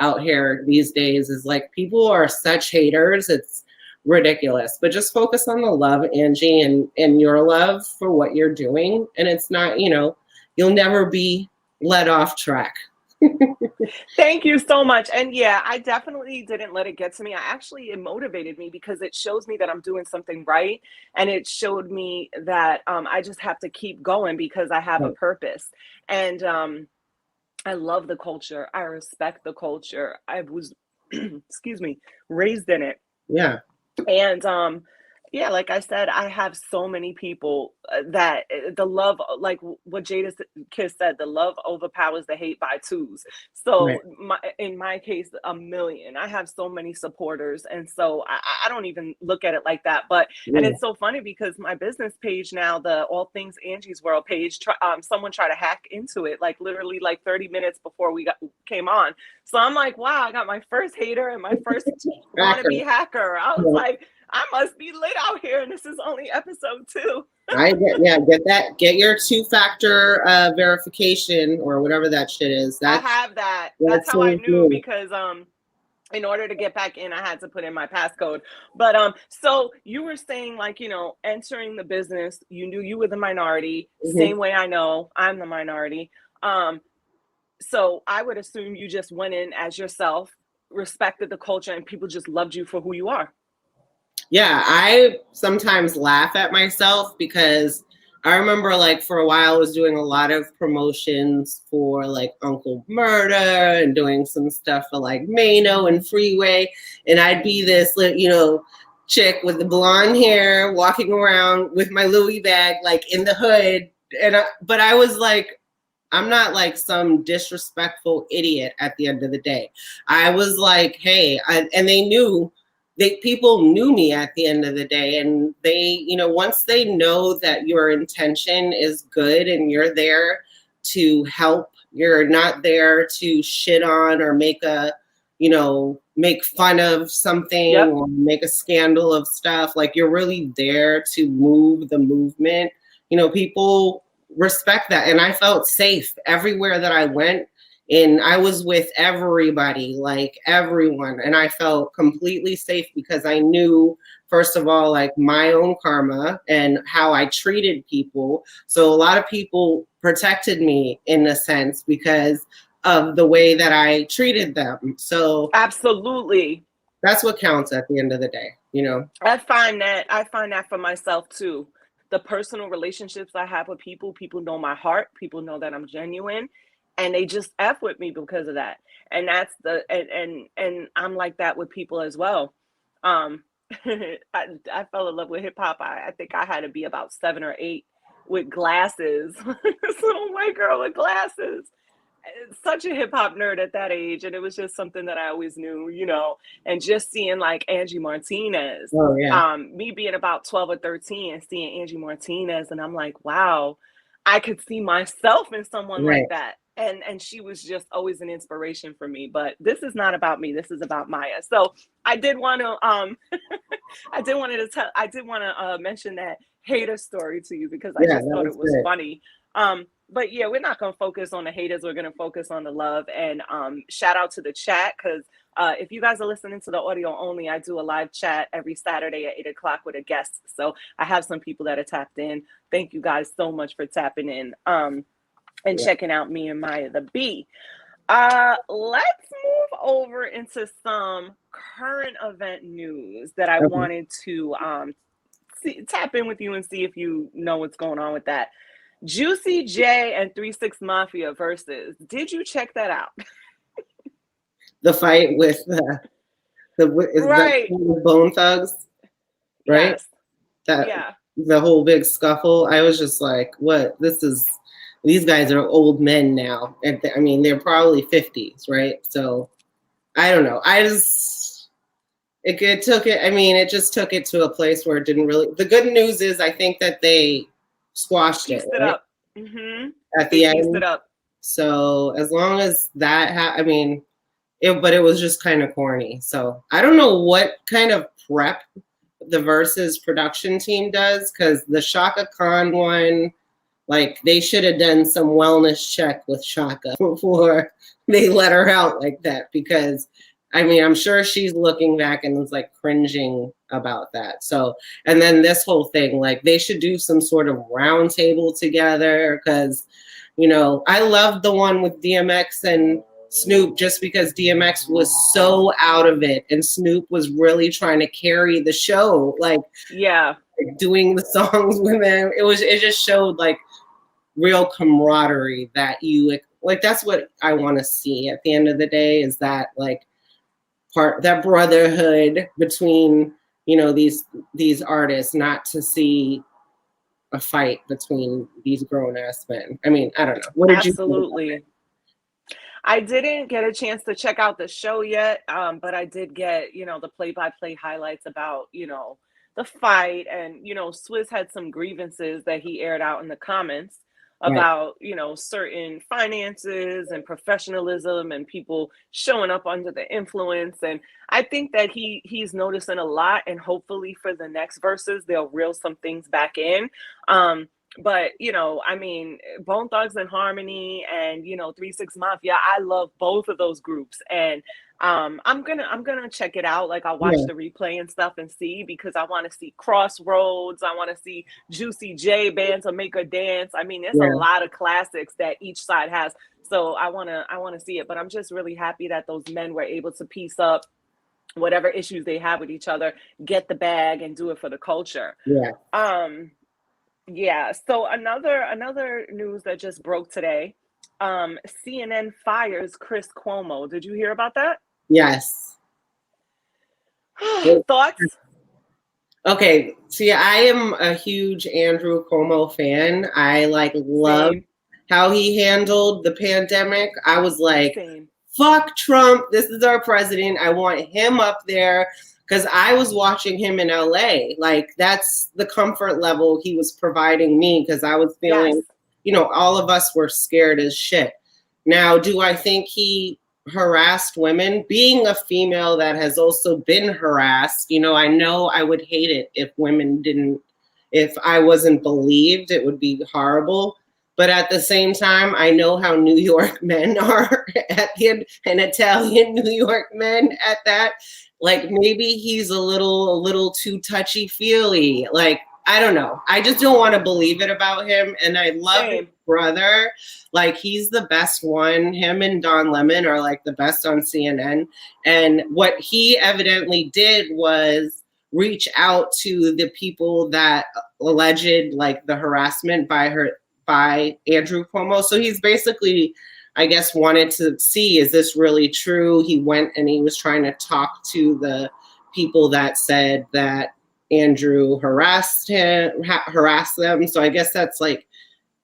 out here these days, is like people are such haters. It's ridiculous. But just focus on the love, Angie, and your love for what you're doing. And it's not, you'll never be let off track. Thank you so much. And yeah, I definitely didn't let it get to me. It motivated me because it shows me that I'm doing something right. And it showed me that I just have to keep going because I have a purpose. And I love the culture. I respect the culture. I was, excuse me, raised in it. Yeah. And yeah, like I said, I have so many people that the love, like what Jada Kiss said, the love overpowers the hate by twos. So in my case, a million. I have so many supporters, and so I don't even look at it like that. But and it's so funny because my business page now, the All Things Angie's World page, someone tried to hack into it, like literally like 30 minutes before we came on. So I'm like, wow, I got my first hater and my first wannabe hacker. I was like, I must be lit out here, and this is only episode 2. Get your 2-factor verification or whatever that shit is. I have that. That's how I knew, because in order to get back in, I had to put in my passcode. But so you were saying, like, entering the business, you knew you were the minority. Same way I know I'm the minority. So I would assume you just went in as yourself, respected the culture, and people just loved you for who you are. Yeah, I sometimes laugh at myself because I remember, like, for a while I was doing a lot of promotions for like Uncle Murder and doing some stuff for like Mano and Freeway, and I'd be this, chick with the blonde hair walking around with my Louis bag, like in the hood, but I was like, I'm not like some disrespectful idiot at the end of the day. I was like, hey, and they knew. People knew me at the end of the day, and they, once they know that your intention is good and you're there to help, you're not there to shit on or make fun of something or make a scandal of stuff. Like, you're really there to move the movement. People respect that, and I felt safe everywhere that I went. And I was with everybody, like everyone. And I felt completely safe because I knew, first of all, like my own karma and how I treated people. So a lot of people protected me in a sense because of the way that I treated them. So absolutely, that's what counts at the end of the day, I find that for myself too. The personal relationships I have with people know my heart, people know that I'm genuine. And they just F with me because of that. And that's and I'm like that with people as well. I fell in love with hip hop. I think I had to be about 7 or 8 with glasses. This little white girl with glasses. such a hip hop nerd at that age, and it was just something that I always knew, you know. And just seeing like Angie Martinez, Oh yeah. me being about 12 or 13 and seeing Angie Martinez, and I'm like, wow, I could see myself in someone Right. like that. And she was just always an inspiration for me. But this is not about me. This is about Maya. So I did want to I did want to mention that hater story to you because I Yeah, just that thought was it was good. funny. But yeah, we're not gonna focus on the haters. We're gonna focus on the love. And shout out to the chat because if you guys are listening to the audio only, I do a live chat every Saturday at 8 o'clock with a guest. So I have some people that are tapped in. Thank you guys so much for tapping in and Yeah. checking out me and Maya the B. Let's move over into some current event news that I Okay. wanted to tap in with you and see if you know what's going on with that. Juicy J and 3 6 Mafia versus. Did you check that out? The fight with is that Right. Bone Thugs, right? Yes. That Yeah. the whole big scuffle. I was just like, what? These guys are old men now. I mean, they're probably 50s, right? So I don't know. It took it. I mean, it just took it to a place where it didn't really. The good news is, I think that they squashed it, Pieced it right? up. Mm-hmm. At They the pieced end. it up. So as long as that, I mean, but it was just kind of corny. So I don't know what kind of prep the Versus production team does, because the Shaka Khan one, like they should have done some wellness check with Shaka before they let her out like that. Because I mean, I'm sure she's looking back and was like cringing about that. So, and then this whole thing, like they should do some sort of round table together, because, you know, I loved the one with DMX and Snoop just because DMX was so out of it and Snoop was really trying to carry the show, like Yeah. doing the songs with him. It just showed like real camaraderie that you like. That's what I want to see at the end of the day, is that like that brotherhood between, you know, these artists, not to see a fight between these grown ass men. I mean, I don't know. What did you think about it? Absolutely. I didn't get a chance to check out the show yet, but I did get, you know, the play-by-play highlights about, you know, the fight. And, you know, Swizz had some grievances that he aired out in the comments Right. about, you know, certain finances and professionalism and people showing up under the influence. And I think that he's noticing a lot, and hopefully for the next verses, they'll reel some things back in. But you know, I mean, Bone Thugs and Harmony and, you know, 3 6 Mafia, I love both of those groups. And I'm gonna check it out. Like I'll watch Yeah. the replay and stuff and see, because I want to see Crossroads, I want to see Juicy J, Band to Make a Dance. I mean, there's a Yeah. lot of classics that each side has. So I wanna see it. But I'm just really happy that those men were able to piece up whatever issues they have with each other, get the bag and do it for the culture. Yeah. um yeah. So another news that just broke today. CNN fires Chris Cuomo. Did you hear about that? Yes. Thoughts? Okay. See, I am a huge Andrew Cuomo fan. I like love Same. how he handled the pandemic. I was like, Same. fuck Trump. This is our president. I want him up there, because I was watching him in LA. Like, that's the comfort level he was providing me, because I was Yes. feeling, you know, all of us were scared as shit. Now, do I think he harassed women? Being a female that has also been harassed, you know I would hate it if women didn't, if I wasn't believed, it would be horrible. But at the same time, I know how New York men are at the end, and Italian New York men at that. Like maybe he's a little too touchy feely. Like I don't know. I just don't want to believe it about him. And I love his Same. brother. Like he's the best one. Him and Don Lemon are like the best on CNN. And what he evidently did was reach out to the people that alleged like the harassment by Andrew Cuomo. So he's basically, I guess, wanted to see, is this really true? He went and he was trying to talk to the people that said that Andrew harassed them. So I guess that's like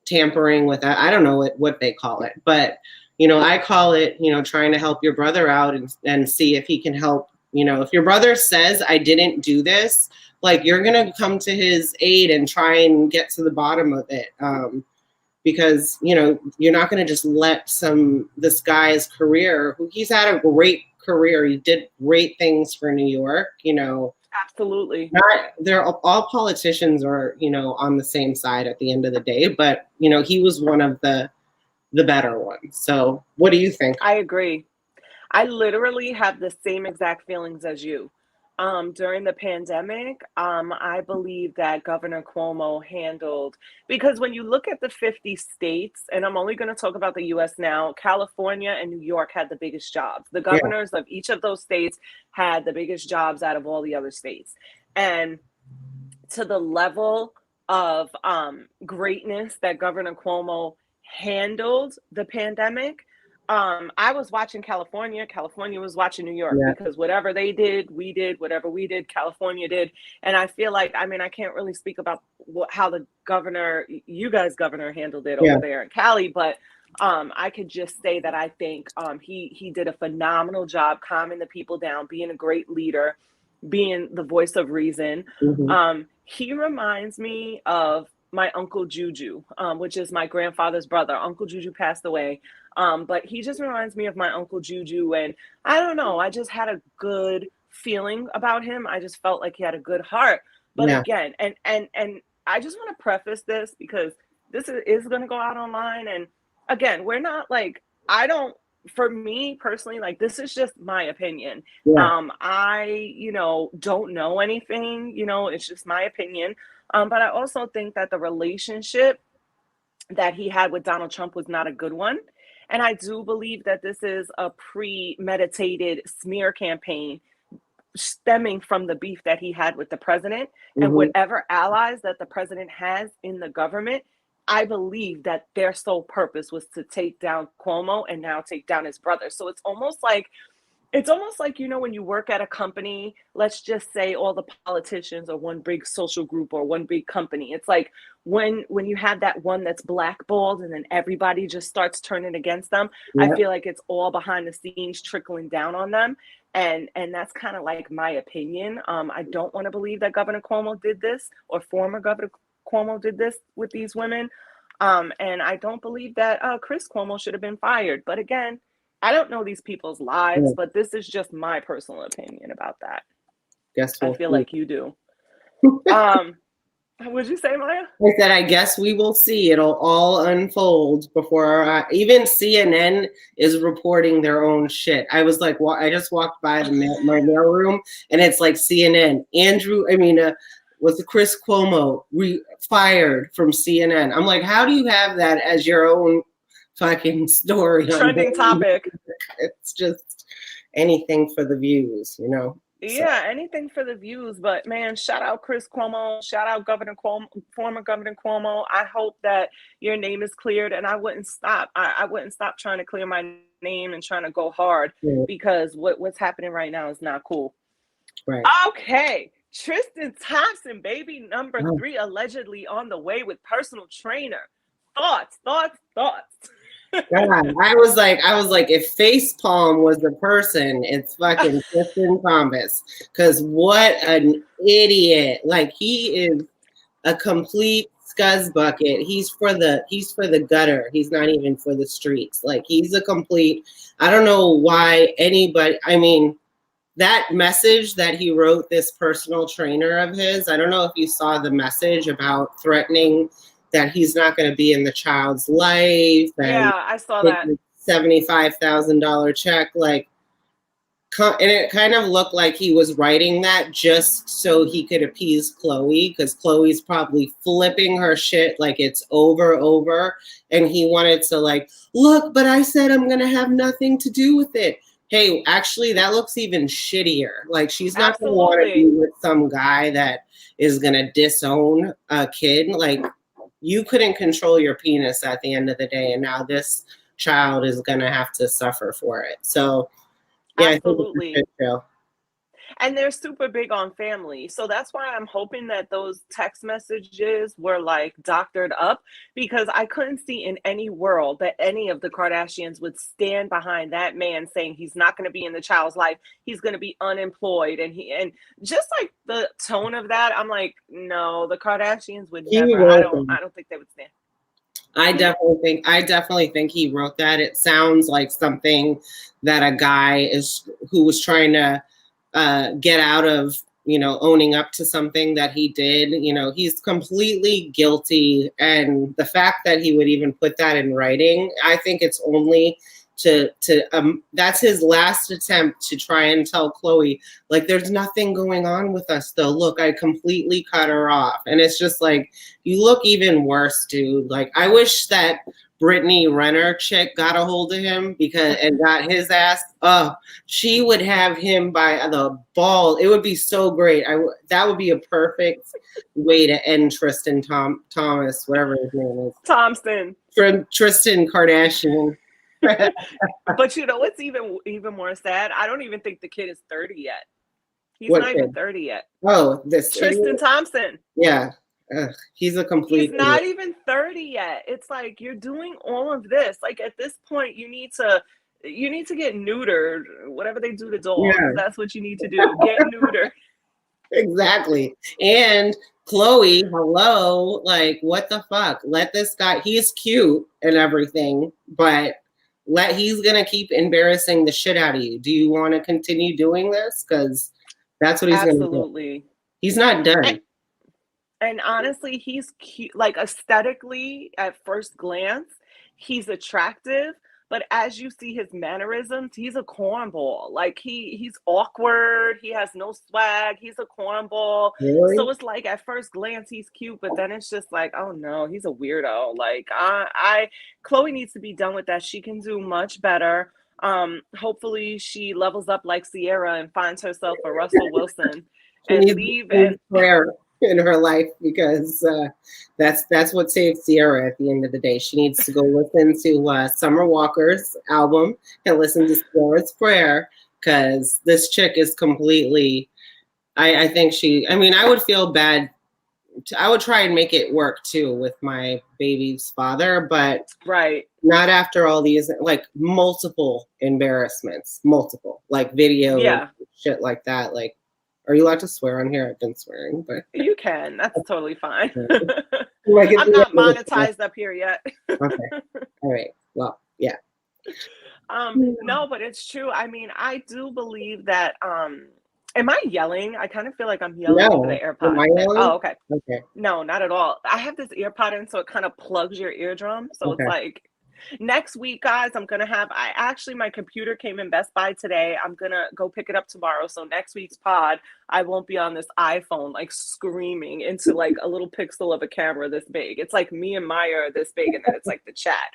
tampering with that. I don't know what they call it, but I call it, trying to help your brother out and see if he can help. If your brother says, I didn't do this, like, you're going to come to his aid and try and get to the bottom of it. Because, you're not going to just let this guy's career, who he's had a great career. He did great things for New York, Absolutely. They're all politicians are, on the same side at the end of the day, but, he was one of the better ones. So what do you think? I agree. I literally have the same exact feelings as you. During the pandemic, I believe that Governor Cuomo handled, because when you look at the 50 states, and I'm only going to talk about the US now, California and New York had the biggest jobs. The governors of each of those states had the biggest jobs out of all the other states. And to the level of greatness that Governor Cuomo handled the pandemic, I was watching California. California was watching New York, because whatever they did, we did. Whatever we did, California did. And I feel like, I can't really speak about how the you guys' governor handled it over there in Cali, but I could just say that I think he did a phenomenal job calming the people down, being a great leader, being the voice of reason. Mm-hmm. He reminds me of my Uncle Juju, which is my grandfather's brother. Uncle Juju passed away. But he just reminds me of my Uncle Juju. And I don't know, I just had a good feeling about him. I just felt like he had a good heart. But again, and I just want to preface this, because this is going to go out online. And again, we're not like, for me personally, like, this is just my opinion. I, don't know anything, it's just my opinion. But I also think that the relationship that he had with Donald Trump was not a good one. And I do believe that this is a premeditated smear campaign stemming from the beef that he had with the president. And whatever allies that the president has in the government, I believe that their sole purpose was to take down Cuomo and now take down his brother. So it's almost like, when you work at a company, let's just say all the politicians are one big social group or one big company. It's like when you have that one that's blackballed and then everybody just starts turning against them. I feel like it's all behind the scenes trickling down on them. And that's kind of like my opinion. I don't want to believe that Governor Cuomo did this, or former Governor Cuomo did this with these women. And I don't believe that Chris Cuomo should have been fired. But again, I don't know these people's lives, but this is just my personal opinion about that. I feel like you do. What'd you say, Maya? I said, I guess we will see. It'll all unfold before even CNN is reporting their own shit. I was like, I just walked by my mail room, and it's like CNN. Was Chris Cuomo fired from CNN? I'm like, how do you have that as your own fucking story? Trending topic. It's just anything for the views, Yeah, anything for the views. But man, shout out Chris Cuomo, shout out Governor Cuomo, former Governor Cuomo. I hope that your name is cleared, and I wouldn't stop. I wouldn't stop trying to clear my name and trying to go hard, because what's happening right now is not cool. Right. Okay. Tristan Thompson, baby number 3, allegedly on the way with personal trainer. Thoughts. God, I was like, if facepalm was a person, it's fucking Tristan Thomas. Because what an idiot! Like, he is a complete scuzz bucket. He's for the gutter. He's not even for the streets. Like, he's a complete. I don't know why anybody. That message that he wrote, this personal trainer of his. I don't know if you saw the message about threatening that he's not going to be in the child's life. Yeah, I saw that. $75,000 check, and it kind of looked like he was writing that just so he could appease Chloe, because Chloe's probably flipping her shit like it's over, and he wanted to look, but I said I'm going to have nothing to do with it. Hey, actually, that looks even shittier. Like, she's not going to want to be with some guy that is going to disown a kid. Like, you couldn't control your penis at the end of the day, and now this child is going to have to suffer for it. So, yeah, absolutely. I think it's a shit show. And they're super big on family. So that's why I'm hoping that those text messages were like doctored up, because I couldn't see in any world that any of the Kardashians would stand behind that man saying he's not going to be in the child's life. He's going to be unemployed. And just like the tone of that, I'm like, no, the Kardashians would He never. wrote I don't think they would stand. I definitely think he wrote that. It sounds like something that a guy who was trying to get out of, owning up to something that he did. He's completely guilty, and the fact that he would even put that in writing, I think it's only that's his last attempt to try and tell Khloe, like, there's nothing going on with us though. Look, I completely cut her off. And it's just like, you look even worse, dude. Like, I wish that Brittany Renner chick got a hold of him and got his ass. Oh, she would have him by the ball. It would be so great. That would be a perfect way to end Tristan Thomas, whatever his name is. Thompson. Tristan Kardashian. But what's even more sad? I don't even think the kid is 30 yet. He's not even 30 yet. Oh, this Tristan Thompson. Yeah. He's a complete. He's not even 30 yet. It's like, you're doing all of this. Like, at this point, you need to get neutered. Whatever they do to dogs, that's what you need to do. Get neutered. Exactly. And Khloe, hello, like, what the fuck? Let this guy. He's cute and everything, but he's gonna keep embarrassing the shit out of you. Do you want to continue doing this? Because that's what he's gonna do. He's not done. And honestly, he's cute. Like, aesthetically, at first glance, he's attractive. But as you see his mannerisms, he's a cornball. Like, he's awkward. He has no swag. He's a cornball. Really? So it's like, at first glance, he's cute, but then it's just like, oh no, he's a weirdo. Like, Khloe needs to be done with that. She can do much better. Hopefully she levels up like Sierra and finds herself a Russell Wilson and leave prayer in her life, because that's what saved Sierra at the end of the day. She needs to go listen to Summer Walker's album and listen to Sierra's prayer, because this chick is completely, I think I would feel bad. I would try and make it work too with my baby's father, but not after all these, like, multiple embarrassments, like video shit like that. Like, are you allowed to swear on here? I've been swearing, but you can. That's totally fine. I'm not monetized up here yet. Okay. All right. Well, yeah. No, but it's true. I mean, I do believe that. Am I yelling? I kind of feel like I'm yelling over the AirPod. Am I yelling? Oh, okay. Okay. No, not at all. I have this AirPod in, so it kind of plugs your eardrum. So it's like, next week, guys, my computer came in Best Buy today. I'm going to go pick it up tomorrow. So next week's pod, I won't be on this iPhone, like, screaming into like a little pixel of a camera this big. It's like me and Maya are this big, and then it's like the chat.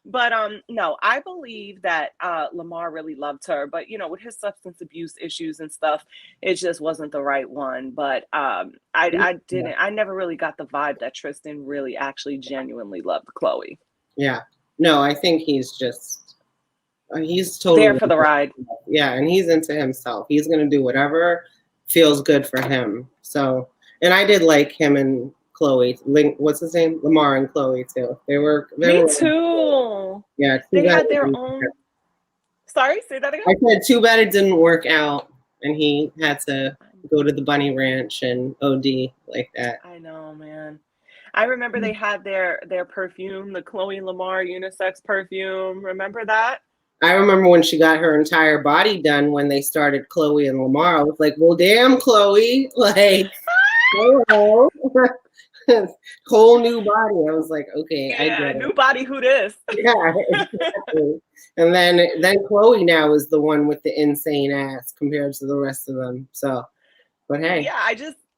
But no, I believe that Lamar really loved her, but with his substance abuse issues and stuff, it just wasn't the right one. But I never really got the vibe that Tristan really actually genuinely loved Khloe. Yeah. No, I think he's totally there for the ride. Yeah, and he's into himself. He's gonna do whatever feels good for him. So, and I did like him and Khloe. What's his name? Lamar and Khloe too. They were too. Yeah, they had their own. Sorry, say that again. I said too bad it didn't work out, and he had to go to the bunny ranch and OD like that. I know, man. I remember they had their perfume, the Khloe Lamar unisex perfume. Remember that? I remember when she got her entire body done when they started Khloe and Lamar. I was like, well, damn, Khloe. Like, hello. Whole new body. I was like, okay, yeah, I get it. New body, who this? Yeah, exactly. And then Khloe now is the one with the insane ass compared to the rest of them. So, but hey.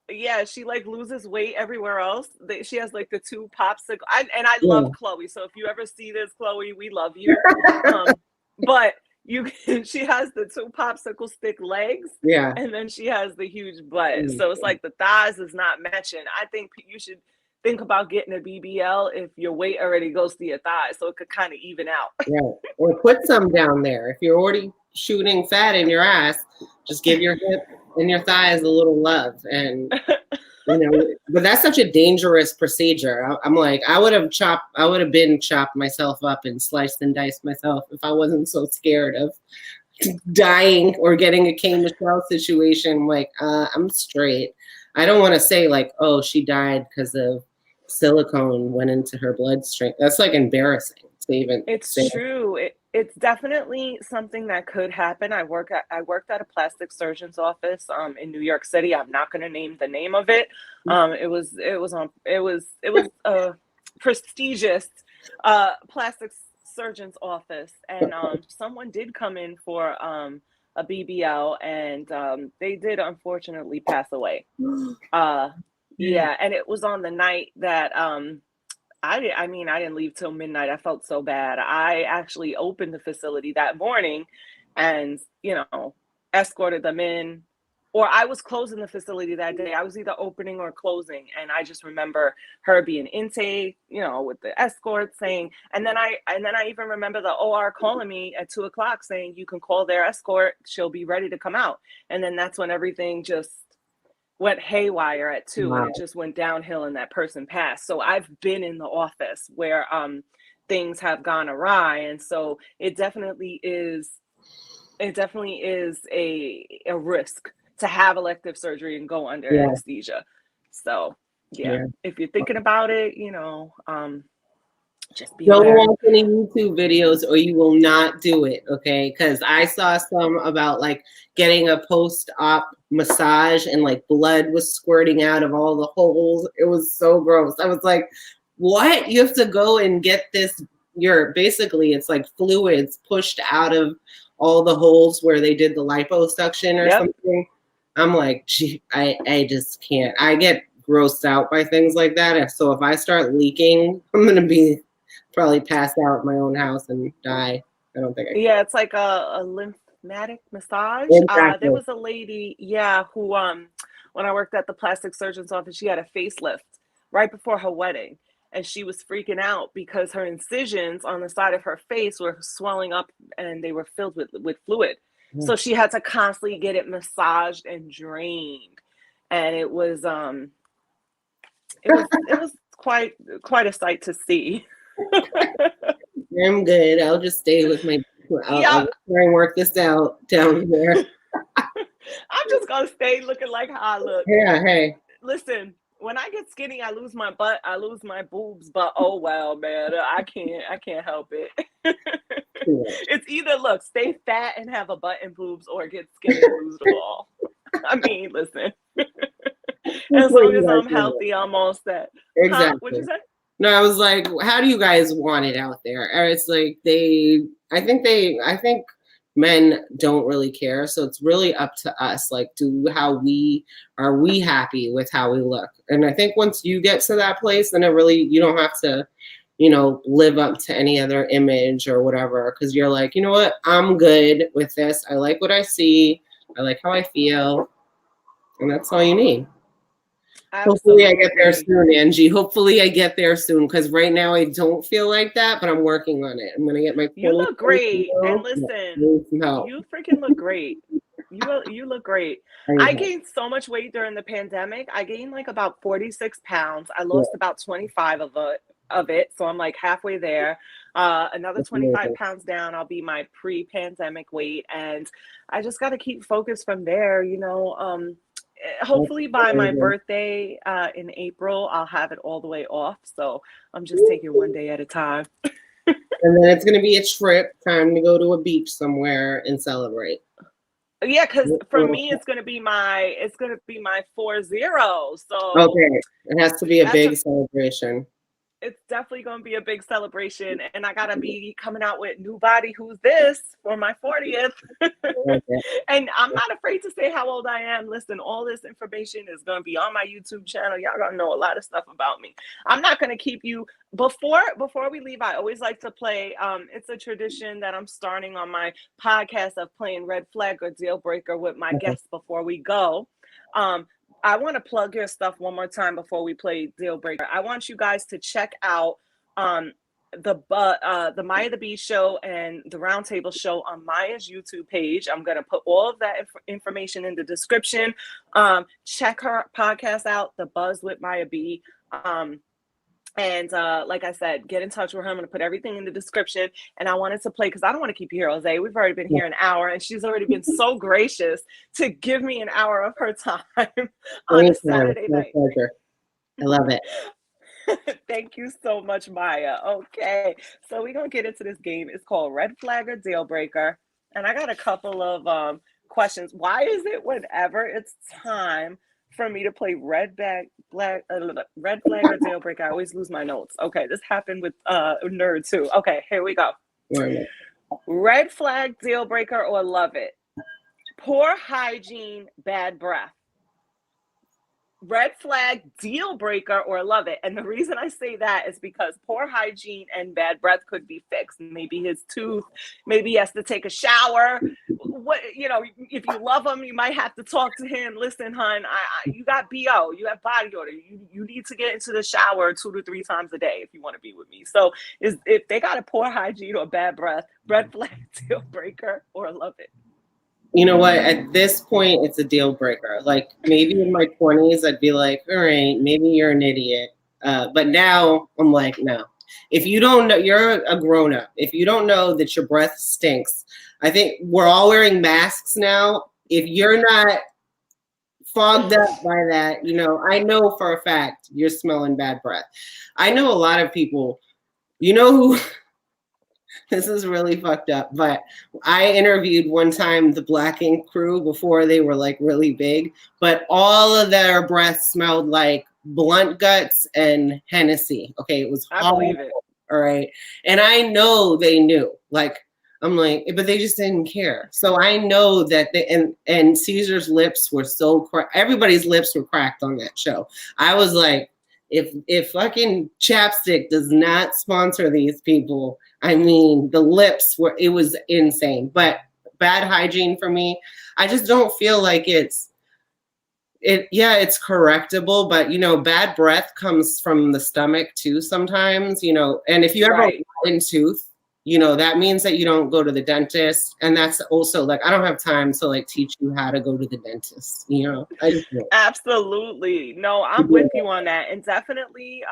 Yeah, she like loses weight everywhere else. She has like the two popsicle. I love Khloe. So if you ever see this, Khloe, we love you. But she has the two popsicle stick legs. Yeah. And then she has the huge butt. So it's like the thighs is not matching. I think you should think about getting a BBL if your weight already goes to your thighs, so it could kind of even out. Right. Or put some down there if you're already shooting fat in your ass, just give your hip and your thighs a little love. And but that's such a dangerous procedure. I'm like, I would have been chopped myself up and sliced and diced myself if I wasn't so scared of dying or getting a K. Michelle situation. Like, I'm straight. I don't want to say like, oh, she died because of silicone went into her bloodstream. That's like embarrassing to even say. True. It's definitely something that could happen. I worked at a plastic surgeon's office in New York City. I'm not going to name the name of it. It was a prestigious plastic surgeon's office, and someone did come in for a BBL, and they did unfortunately pass away. Yeah, and it was on the night that I didn't leave till midnight. I felt so bad. I actually opened the facility that morning and, escorted them in. Or I was closing the facility that day. I was either opening or closing. And I just remember her being intake, with the escort saying, and then I even remember the OR calling me at 2:00 saying, you can call their escort. She'll be ready to come out. And then that's when everything just went haywire at 2:00. Wow. And it just went downhill and that person passed. So I've been in the office where things have gone awry. And so it definitely is a risk to have elective surgery and go under anesthesia. So if you're thinking about it, just be aware. Don't watch any YouTube videos or you will not do it, okay? Because I saw some about like getting a post-op massage and like blood was squirting out of all the holes. It was so gross. I was like, what? You have to go and get this, it's like fluids pushed out of all the holes where they did the liposuction or something. I'm like, gee, I just can't. I get grossed out by things like that. So if I start leaking, I'm going to be probably pass out in my own house and die. I don't think I can. Yeah, it's like a lymphatic massage. Exactly. There was a lady, who when I worked at the plastic surgeon's office, she had a facelift right before her wedding. And she was freaking out because her incisions on the side of her face were swelling up and they were filled with fluid. So she had to constantly get it massaged and drained. And it was quite a sight to see. I'm good. I'll just stay with my. I'll try and work this out down here. I'm just gonna stay looking like how I look. Yeah. Hey. Listen, when I get skinny, I lose my butt, I lose my boobs, but oh well, man, I can't help it. It's either stay fat and have a butt and boobs, or get skinny and lose it all. I mean, listen. As long as I'm healthy, I'm all set. Exactly. Huh? What'd you say? No, I was like, how do you guys want it out there? Or it's like I think men don't really care. So it's really up to us. Like, are we happy with how we look? And I think once you get to that place, then you don't have to, live up to any other image or whatever. Cause you're like, you know what? I'm good with this. I like what I see. I like how I feel. And that's all you need. Absolutely. Hopefully I get there soon, Angie. Hopefully I get there soon, because right now I don't feel like that, but I'm working on it. I'm going to get my. You look great. And listen, you freaking look great. You look great. I gained so much weight during the pandemic. I gained like about 46 pounds. I lost about 25 of it. So I'm like halfway there. Another 25 pounds down, I'll be my pre-pandemic weight. And I just got to keep focused from there, hopefully by my birthday in April, I'll have it all the way off. So I'm just taking one day at a time. And then it's going to be a trip. Time to go to a beach somewhere and celebrate. Yeah, because for me, it's going to be my 4-0. So okay, it has to be a big celebration. It's definitely going to be a big celebration, and I got to be coming out with New Body Who's This for my 40th. Okay. And I'm not afraid to say how old I am. Listen, all this information is going to be on my YouTube channel. Y'all going to know a lot of stuff about me. I'm not going to keep you before we leave. I always like to play. It's a tradition that I'm starting on my podcast of playing Red Flag or Deal Breaker with my guests before we go. I want to plug your stuff one more time before we play Deal Breaker. I want you guys to check out the Maya the Bee show and the Roundtable show on Maya's YouTube page. I'm gonna put all of that information in the description. Check her podcast out, The Buzz with Maya B. And like I said, get in touch with her. I'm going to put everything in the description. And I wanted to play, because I don't want to keep you here, Jose. We've already been here an hour, and she's already been so gracious to give me an hour of her time on a Saturday night. Pleasure. I love it. Thank you so much, Maya. Okay, so we're going to get into this game. It's called Red Flag or Deal Breaker. And I got a couple of questions. Why is it whenever it's time for me to play red flag or deal breaker, I always lose my notes. Okay, this happened with Nerd too. Okay, here we go. Right. Red flag, deal breaker, or love it. Poor hygiene, bad breath. Red flag, deal breaker, or love it. And the reason I say that is because poor hygiene and bad breath could be fixed. Maybe his tooth, maybe he has to take a shower. What, you know, if you love him, you might have to talk to him. Listen, hon, you got BO, you have body odor. You need to get into the shower 2 to 3 times a day if you want to be with me. So if they got a poor hygiene or bad breath, red flag, deal breaker, or love it. You know what? At this point, it's a deal breaker. Like maybe in my 20s, I'd be like, all right, maybe you're an idiot. But now I'm like, no. If you don't know, you're a grown up. If you don't know that your breath stinks, I think we're all wearing masks now. If you're not fogged up by that, you know, I know for a fact you're smelling bad breath. I know a lot of people, you know who... This is really fucked up, but I interviewed one time the Black Ink crew before they were like really big, but all of their breath smelled like blunt guts and Hennessy. Okay, it was I believe it. All right, and I know they knew. Like I'm like, but they just didn't care. So I know that and Caesar's lips were so everybody's lips were cracked on that show. I was like, if fucking Chapstick does not sponsor these people, I mean, the lips it was insane. But bad hygiene for me, I just don't feel like it's correctable, but you know, bad breath comes from the stomach too sometimes, you know, and if you ever have a rotten tooth, you know, that means that you don't go to the dentist. And that's also like, I don't have time to like teach you how to go to the dentist, you know? Absolutely. No, I'm with you on that. And definitely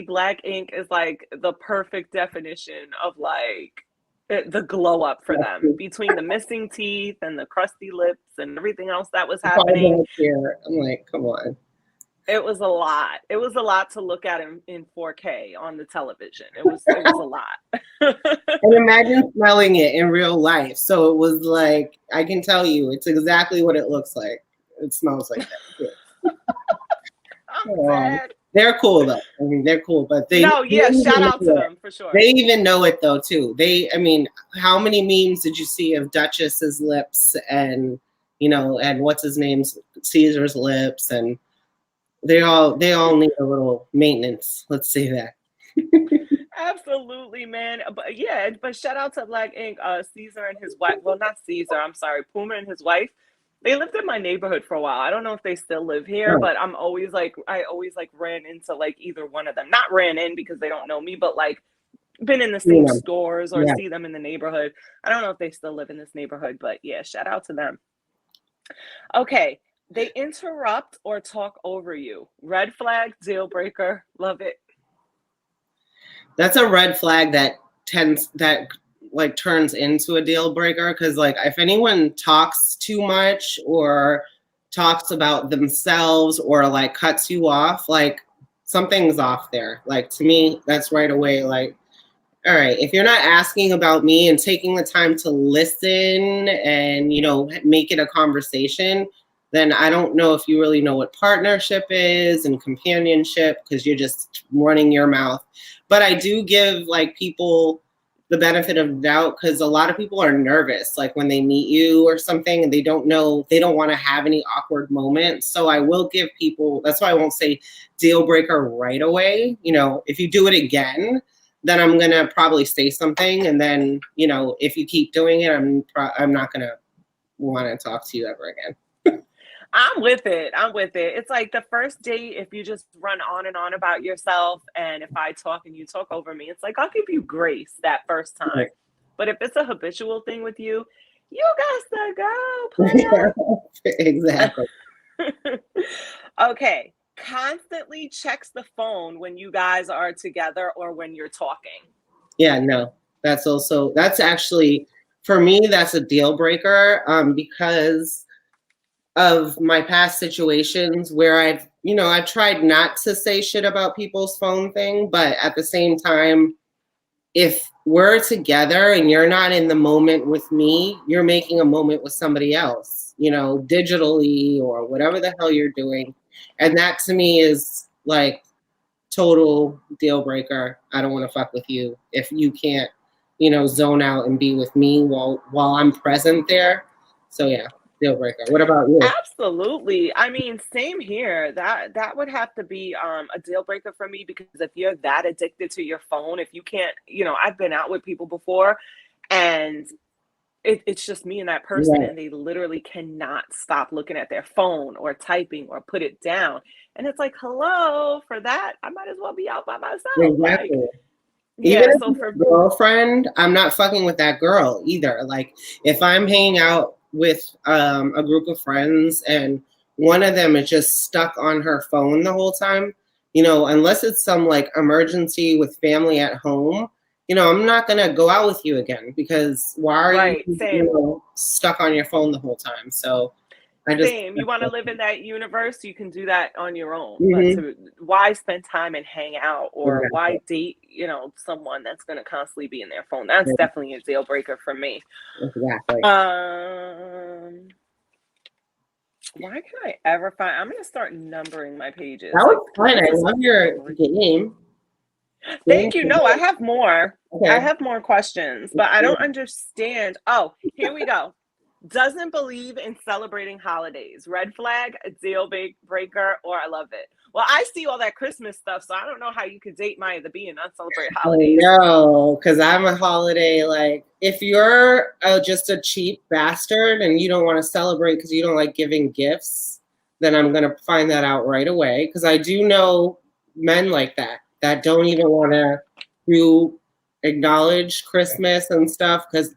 Black Ink is like the perfect definition of like the glow up for them, between the missing teeth and the crusty lips and everything else that was happening. I'm like, come on. It was a lot. It was a lot to look at in 4K on the television. It was a lot. And imagine smelling it in real life. So it was like, I can tell you, it's exactly what it looks like. It smells like that. I'm sad. They're cool though. I mean, they're cool, but shout out to them for sure. They even know it though too. I mean, how many memes did you see of Duchess's lips and, you know, and what's his name's Caesar's lips, and they all need a little maintenance. Let's say that. Absolutely, man. But shout out to Black Ink, Caesar and his wife. Well, not Caesar. I'm sorry, Puma and his wife. They lived in my neighborhood for a while. I don't know if they still live here, but I always ran into like either one of them. Not ran in because they don't know me, but like been in the same stores or see them in the neighborhood. I don't know if they still live in this neighborhood, but yeah, shout out to them. Okay. They interrupt or talk over you. Red flag, deal breaker, love it. That's a red flag that turns into a deal breaker, because like if anyone talks too much or talks about themselves or like cuts you off, like something's off there. Like to me, that's right away like, all right, if you're not asking about me and taking the time to listen and, you know, make it a conversation, then I don't know if you really know what partnership is and companionship, because you're just running your mouth. But I do give like people the benefit of the doubt, because a lot of people are nervous, like when they meet you or something and they don't want to have any awkward moments. So I will give people, that's why I won't say deal breaker right away. You know, if you do it again, then I'm going to probably say something. And then, you know, if you keep doing it, I'm not going to want to talk to you ever again. I'm with it. I'm with it. It's like the first date, if you just run on and on about yourself, and if I talk and you talk over me, it's like I'll give you grace that first time. Right. But if it's a habitual thing with you, you got to go, Exactly. player. Okay. Constantly checks the phone when you guys are together or when you're talking. Yeah, no. That's actually, for me, that's a deal breaker, because of my past situations where I've tried not to say shit about people's phone thing, but at the same time, if we're together and you're not in the moment with me, you're making a moment with somebody else, digitally or whatever the hell you're doing. And that to me is like total deal breaker. I don't want to fuck with you if you can't, zone out and be with me while I'm present there. So yeah, deal breaker. What about you? Absolutely. I mean, same here. That would have to be a deal breaker for me because if you're that addicted to your phone, if you can't, I've been out with people before and it's just me and that person Right. and they literally cannot stop looking at their phone or typing or put it down. And it's like, hello, for that, I might as well be out by myself. Like, Exactly. Even yeah, if so it's for a girlfriend, I'm not fucking with that girl either. Like if I'm hanging out with a group of friends and one of them is just stuck on her phone the whole time, unless it's some like emergency with family at home, I'm not gonna go out with you again because why are you, right, same. stuck on your phone the whole time? So I just Same. You want to live in that universe, you can do that on your own. But Mhm. to why spend time and hang out or Exactly. why date, someone that's going to constantly be in their phone? That's definitely a deal breaker for me. Exactly. Why can I ever find? I'm going to start numbering my pages. That Like, was because fun. this I is love your crazy. game. Thank you. No, I have more. I Okay. have more questions, but I don't understand. Oh, here we go. Doesn't believe in celebrating holidays. Red flag, a deal breaker, or I love it. Well, I see all that Christmas stuff, so I don't know how you could date my the being uncelebrate I holidays. know, because I'm a holiday, like, if you're just a cheap bastard and you don't want to celebrate because you don't like giving gifts, then I'm going to find that out right away. Because I do know men like that don't even want to do acknowledge Christmas and stuff. Because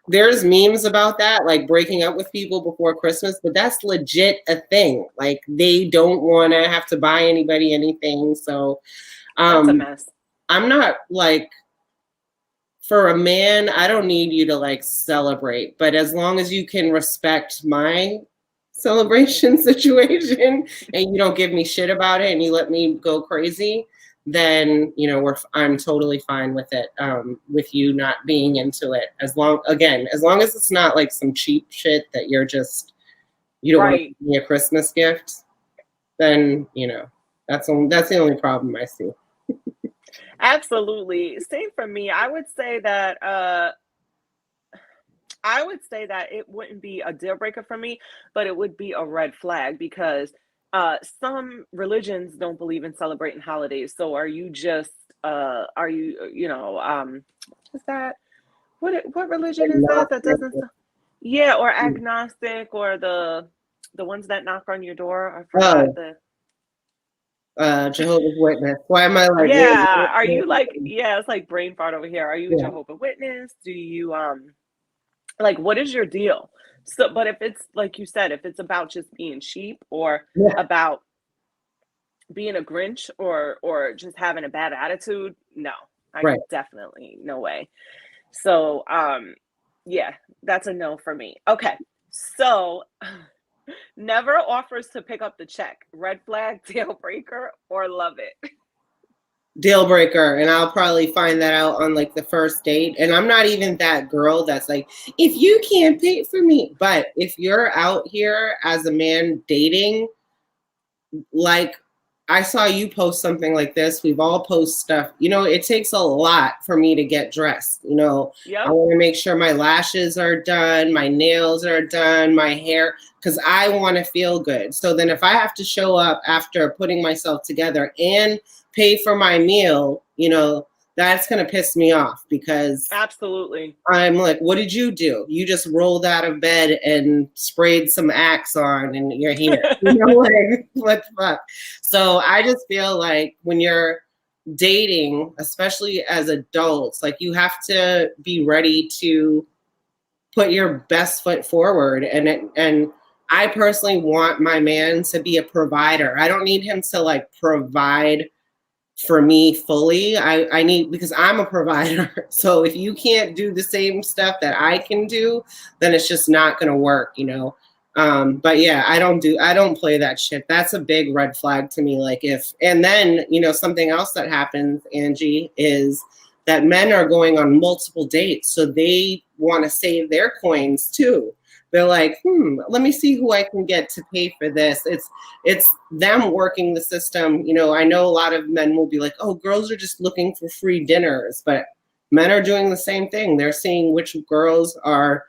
there's memes about that, like breaking up with people before Christmas, but that's legit a thing. Like, they don't want to have to buy anybody anything. So, That's a um, mess. I'm not like, for a man, I don't need you to like celebrate, but as long as you can respect my celebration situation and you don't give me shit about it and you let me go crazy, then I'm totally fine with it. With you not being into it, as long as it's not like some cheap shit that you don't want to Right. give me a Christmas gift, then that's the only problem I see. Absolutely. Same for me. I would say that it wouldn't be a deal breaker for me, but it would be a red flag because some religions don't believe in celebrating holidays. So are you just are you what is that? What religion is that that doesn't yeah, or agnostic or the ones that knock on your door. I forgot Oh, the Jehovah's Witness. Why am I like, yeah, are you like yeah, it's like brain fart over here. Are you yeah, Jehovah Witness? Do you like, what is your deal? So, but if it's like you said, if it's about just being cheap or yeah, about being a Grinch or just having a bad attitude, no, I right. definitely no way. So, yeah, that's a no for me. Okay, so never offers to pick up the check. Red flag, deal breaker, or love it. Deal breaker. And I'll probably find that out on like the first date. And I'm not even that girl that's like, if you can't pay for me. But if you're out here as a man dating, like, I saw you post something like this. We've all post stuff. It takes a lot for me to get dressed. I Yep. want to make sure my lashes are done, my nails are done, my hair, because I want to feel good. So then if I have to show up after putting myself together and pay for my meal, that's going to piss me off because absolutely. I'm like, what did you do? You just rolled out of bed and sprayed some Axe on and you're here. You know, like, what the fuck? So I just feel like when you're dating, especially as adults, like you have to be ready to put your best foot forward. And I personally want my man to be a provider. I don't need him to like provide for me fully. I need, because I'm a provider. So if you can't do the same stuff that I can do, then it's just not going to work, you know? But yeah, I don't play that shit. That's a big red flag to me. Like and then, you know, something else that happens, Angie, is that men are going on multiple dates. So they want to save their coins too. They're like, let me see who I can get to pay for this. It's them working the system. You know, I know a lot of men will be like, oh, girls are just looking for free dinners, but men are doing the same thing. They're seeing which girls are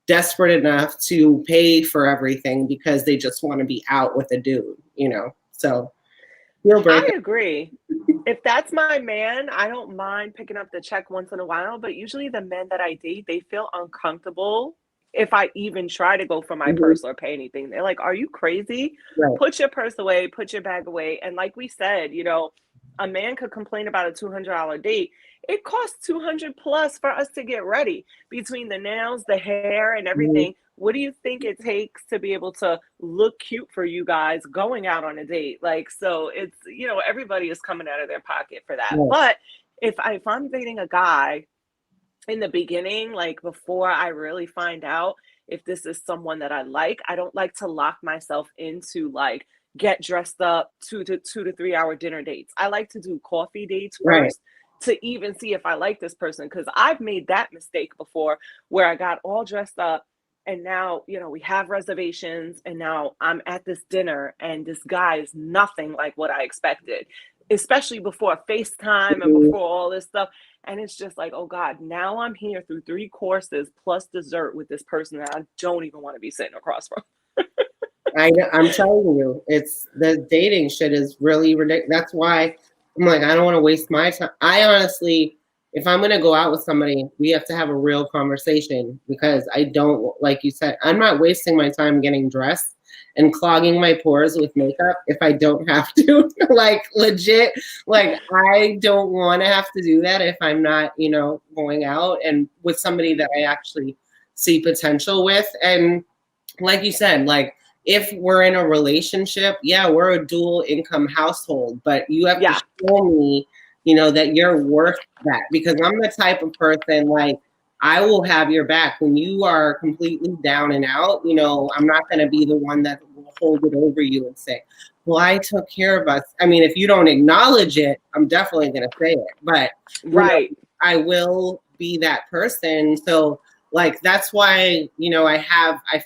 desperate enough to pay for everything because they just want to be out with a dude, you know? So I agree. If that's my man, I don't mind picking up the check once in a while, but usually the men that I date, they feel uncomfortable if I even try to go for my purse or pay anything. They're like, are you crazy? Right. Put your purse away, put your bag away. And like we said, you know, a man could complain about a $200 date. It costs $200 plus for us to get ready between the nails, the hair, and everything. What do you think it takes to be able to look cute for you guys going out on a date? Like, so it's, you know, everybody is coming out of their pocket for that. But if I'm dating a guy in the beginning, like before I really find out if this is someone that I like, I don't like to lock myself into like get dressed up 2 to 3 hour dinner dates. I like to do coffee dates first to even see if I like this person, because I've made that mistake before where I got all dressed up and now, you know, we have reservations and now I'm at this dinner and this guy is nothing like what I expected, especially before FaceTime and before all this stuff. And it's just like, oh God, now I'm here through 3 courses plus dessert with this person that I don't even want to be sitting across from. I'm telling you, it's the dating shit is really ridiculous. That's why I'm like, I don't want to waste my time. I honestly, if I'm going to go out with somebody, we have to have a real conversation because I don't, like you said, I'm not wasting my time getting dressed and clogging my pores with makeup if I don't have to. Like legit, like I don't want to have to do that if I'm not, you know, going out and with somebody that I actually see potential with. And like you said, like if we're in a relationship, yeah, we're a dual income household, but you have to show me, you know, that you're worth that, because I'm the type of person, like, I will have your back when you are completely down and out. You know, I'm not going to be the one that will hold it over you and say, well, I took care of us. I mean, if you don't acknowledge it, I'm definitely going to say it, but know, I will be that person. So like, that's why, you know, I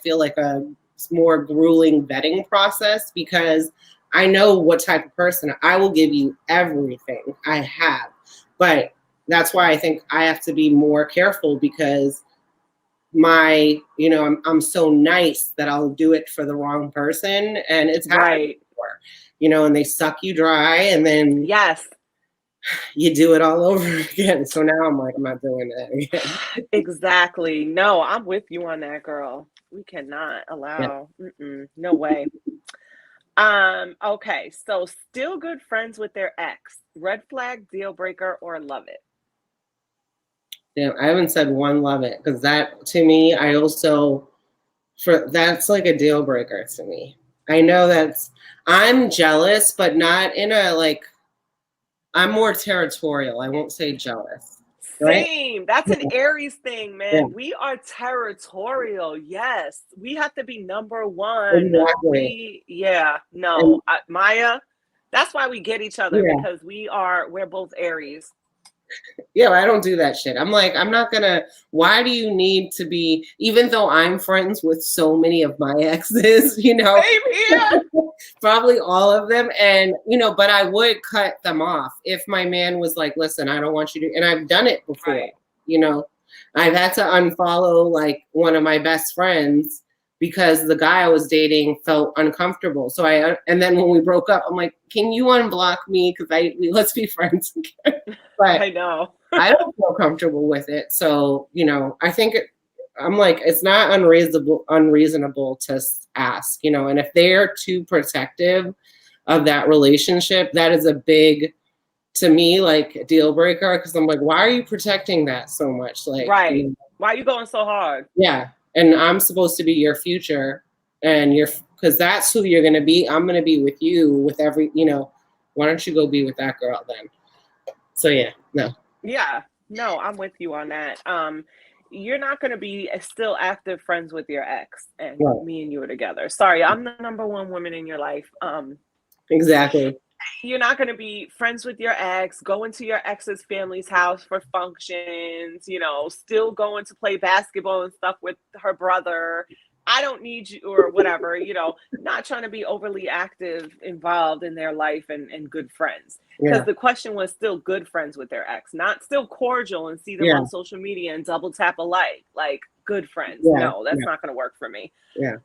feel like a more grueling vetting process, because I know what type of person I will give you everything I have. But that's why I think I have to be more careful, because my, you know, I'm so nice that I'll do it for the wrong person. And it's happened before, you know, and they suck you dry and then you do it all over again. So now I'm like, I'm not doing that again. Exactly. No, I'm with you on that, girl. We cannot allow, no way. Okay, so still good friends with their ex. Red flag, deal breaker, or love it? Yeah, I haven't said one love it, because that, to me, I also, that's like a deal breaker to me. I know I'm jealous, but not in a like, I'm more territorial. I won't say jealous. Right? Same. That's an Aries thing, man. Yeah. We are territorial. Yes. We have to be number one. Exactly. Maya, that's why we get each other, because we're both Aries. Yeah, I don't do that shit. I'm like, I'm not gonna, why do you need to be, even though I'm friends with so many of my exes, you know, same here. Probably all of them. And, you know, but I would cut them off if my man was like, listen, I don't want you to, and I've done it before, you know, I've had to unfollow like one of my best friends because the guy I was dating felt uncomfortable. So and then when we broke up, I'm like, can you unblock me? Because let's be friends again. But I know. I don't feel comfortable with it. So, I think I'm like, it's not unreasonable to ask, and if they're too protective of that relationship, that is a big, to me, like, deal breaker. Because I'm like, why are you protecting that so much? Like, right. Why are you going so hard? Yeah. And I'm supposed to be your future, and because that's who you're going to be. I'm going to be with you with every, why don't you go be with that girl then? So yeah, no. Yeah, no, I'm with you on that. You're not going to be still active friends with your ex and Right. me and you are together. Sorry, I'm the number one woman in your life. Exactly. You're not going to be friends with your ex, going to your ex's family's house for functions, still going to play basketball and stuff with her brother. I don't need you, or whatever, not trying to be overly active, involved in their life and good friends. Because the question was still good friends with their ex, not still cordial and see them on social media and double tap a like good friends. No, that's not going to work for me. Yeah.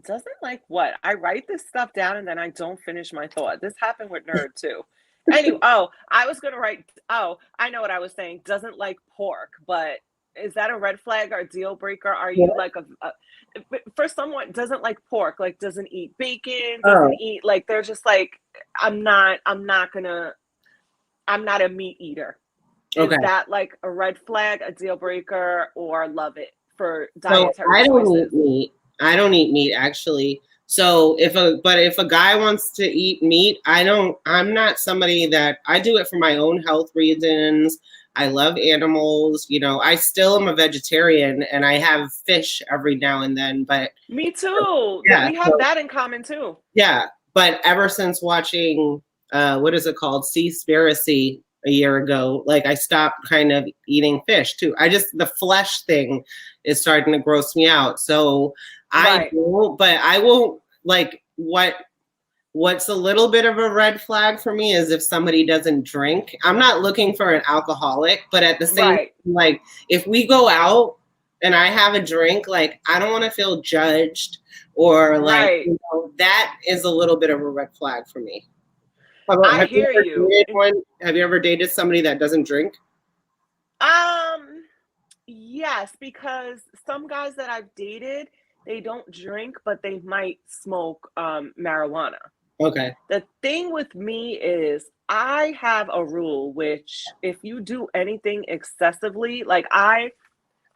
Doesn't like what? I write this stuff down and then I don't finish my thought. This happened with Nerd too. Anyway, I was going to write, I know what I was saying. Doesn't like pork, but is that a red flag or deal breaker? Are you like for someone doesn't like pork, like doesn't eat bacon, doesn't eat, like they're just like, I'm not a meat eater. Is that like a red flag, a deal breaker, or love it for dietary choices? I don't eat meat actually. So if a guy wants to eat meat, I'm not somebody that, I do it for my own health reasons. I love animals, I still am a vegetarian and I have fish every now and then, but me too. Yeah, we have that in common too. Yeah. But ever since watching, what is it called? Seaspiracy a year ago, like I stopped kind of eating fish too. The flesh thing is starting to gross me out. So I won't like what's a little bit of a red flag for me is if somebody doesn't drink. I'm not looking for an alcoholic, but at the same time, like if we go out and I have a drink, like I don't want to feel judged or like, that is a little bit of a red flag for me. I hear you. Have you ever dated somebody that doesn't drink? Yes, because some guys that I've dated, they don't drink, but they might smoke marijuana. Okay. The thing with me is I have a rule, which if you do anything excessively, like I'm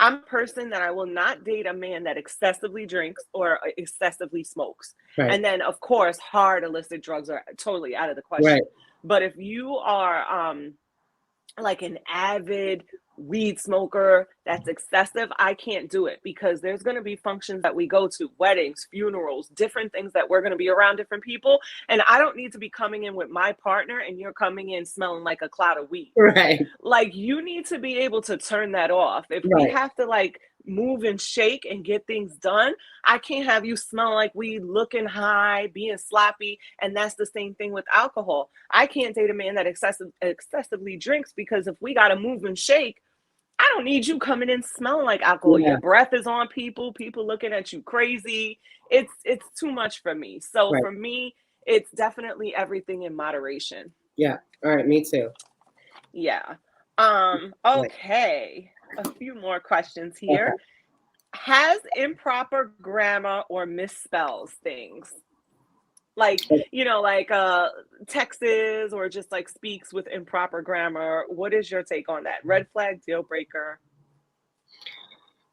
a person that I will not date a man that excessively drinks or excessively smokes. Right. And then, of course, hard illicit drugs are totally out of the question. Right. But if you are like an avid weed smoker that's excessive, I can't do it because there's going to be functions that we go to, weddings, funerals, different things that we're going to be around different people. And I don't need to be coming in with my partner and you're coming in smelling like a cloud of weed. Right. Like you need to be able to turn that off. If we have to like move and shake and get things done, I can't have you smelling like weed, looking high, being sloppy. And that's the same thing with alcohol. I can't date a man that excessively drinks because if we got to move and shake, I don't need you coming in smelling like alcohol. Yeah. Your breath is on people looking at you crazy. It's too much for me. So for me, it's definitely everything in moderation. Yeah. All right. Me too. Yeah. Okay. A few more questions here. Okay. Has improper grammar or misspells things? Like, like Texas or just like speaks with improper grammar. What is your take on that? Red flag, deal breaker?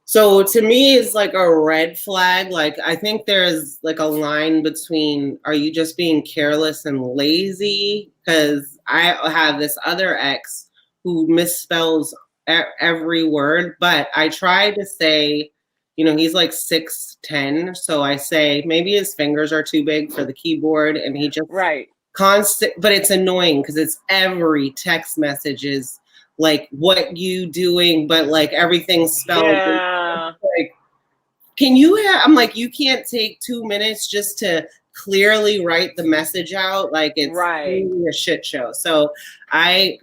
So to me, it's like a red flag. Like, I think there's like a line between, are you just being careless and lazy? Because I have this other ex who misspells every word, but I try to say, he's like 6'10", so I say maybe his fingers are too big for the keyboard, and he just constant. But it's annoying because it's every text message is like, "What you doing?" But like everything's spelled. Yeah. Like, can you have? I'm like, you can't take 2 minutes just to clearly write the message out, like it's really a shit show. So I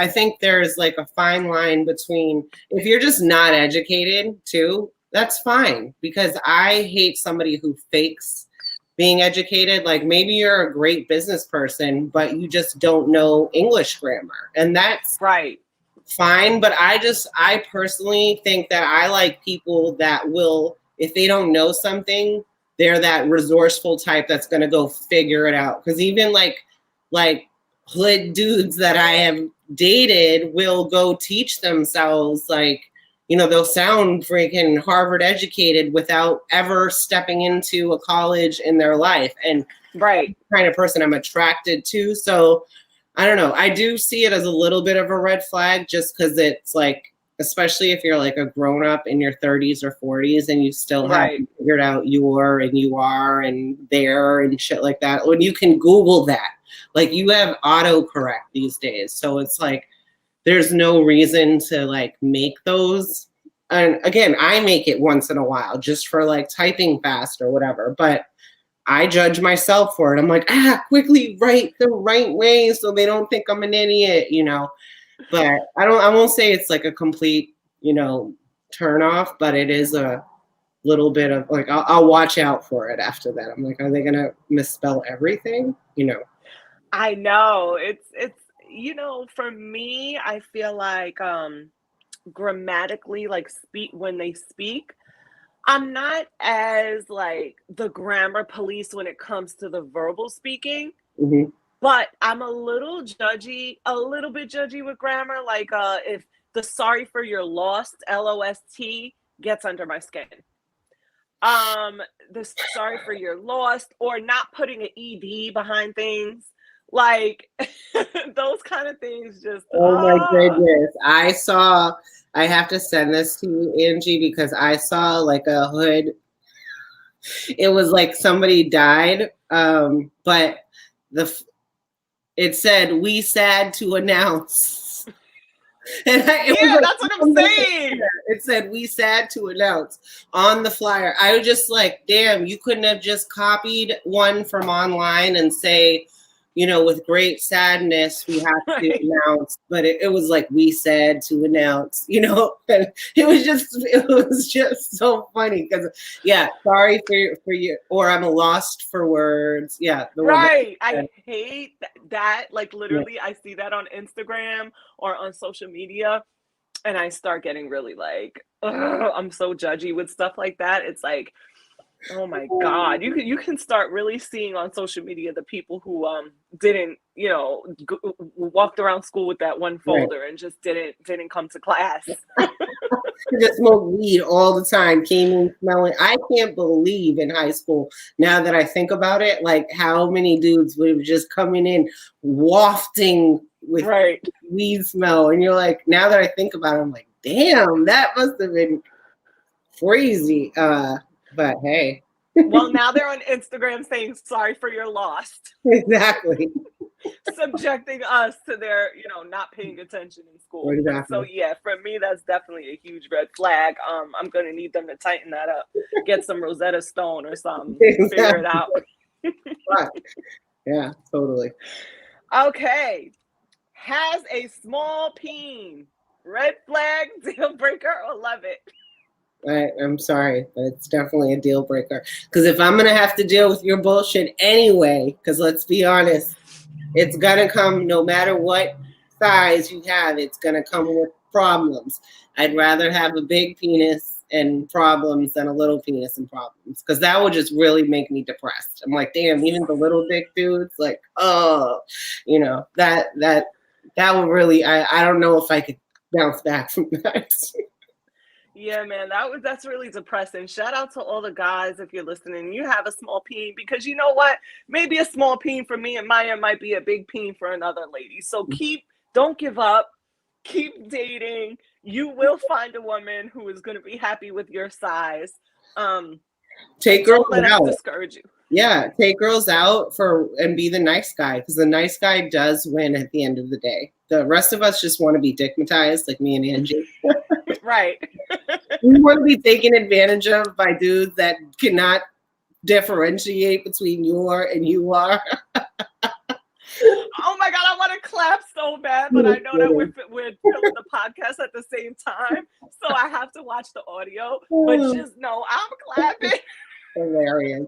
think there's like a fine line between, if you're just not educated too, that's fine, because I hate somebody who fakes being educated. Like maybe you're a great business person, but you just don't know English grammar, and that's fine. But I personally think that I like people that will, if they don't know something, they're that resourceful type that's going to go figure it out. Because even like hood dudes that I have dated will go teach themselves, like, you know, they'll sound freaking Harvard educated without ever stepping into a college in their life. And that's the kind of person I'm attracted to. So I don't know. I do see it as a little bit of a red flag, just because it's like, especially if you're like a grown up in your 30s or 40s and you still haven't figured out your and you are and there and shit like that. When you can Google that, like you have autocorrect these days. So it's like, there's no reason to like make those. And again, I make it once in a while just for like typing fast or whatever, but I judge myself for it. I'm like, quickly write the right way so they don't think I'm an idiot, you know. But I won't say it's like a complete, you know, turn off, but it is a little bit of like, I'll watch out for it after that. I'm like, are they gonna misspell everything? You know. I know. It's you know, for me, I feel like grammatically, like when they speak, I'm not as like the grammar police when it comes to the verbal speaking. But I'm a little bit judgy with grammar. Like if the sorry for your lost, LOST, gets under my skin. The sorry for your lost, or not putting an ED behind things. Like those kind of things just. Oh my goodness. I have to send this to you, Angie, because I saw like a hood. It was like somebody died, but it said, "We sad to announce." And that's what I'm saying. It said, "We sad to announce" on the flyer. I was just like, damn, you couldn't have just copied one from online and say, you know, with great sadness, we have to announce. But it was like, "We sad to announce," you know. And it was just so funny because, yeah, sorry for you, or I'm lost for words. Yeah, I hate that. Like literally, I see that on Instagram or on social media, and I start getting really like, I'm so judgy with stuff like that. It's like, oh my God, you can start really seeing on social media the people who didn't, you know, walked around school with that one folder and just didn't come to class. Just smoke weed all the time, came in smelling. I can't believe in high school, now that I think about it, like how many dudes would have just coming in wafting with weed smell. And you're like, now that I think about it, I'm like, damn, that must have been crazy. But hey. Well, now they're on Instagram saying sorry for your lost. Exactly. Subjecting us to their, you know, not paying attention in school. Exactly. So yeah, for me, that's definitely a huge red flag. I'm gonna need them to tighten that up. Get some Rosetta Stone or something. Exactly. Figure it out. Yeah, totally. Okay. Has a small peen. Red flag, deal breaker, or love it? I'm sorry, but it's definitely a deal breaker. Because if I'm going to have to deal with your bullshit anyway, because let's be honest, it's going to come no matter what size you have, it's going to come with problems. I'd rather have a big penis and problems than a little penis and problems, because that would just really make me depressed. I'm like, damn, even the little dick dudes, like, oh, you know, that would really, I don't know if I could bounce back from that. Yeah, man, that's really depressing. Shout out to all the guys, if you're listening, you have a small peen, because you know what? Maybe a small peen for me and Maya might be a big peen for another lady. So don't give up, keep dating. You will find a woman who is going to be happy with your size. Take girls don't let out. us discourage you. Yeah, take girls out and be the nice guy, because the nice guy does win at the end of the day. The rest of us just want to be dickmatized, like me and Angie. Right. We want to be taken advantage of by dudes that cannot differentiate between your and you are. Oh my God, I want to clap so bad, but I know that we're filming the podcast at the same time, so I have to watch the audio. But just know I'm clapping. Hilarious.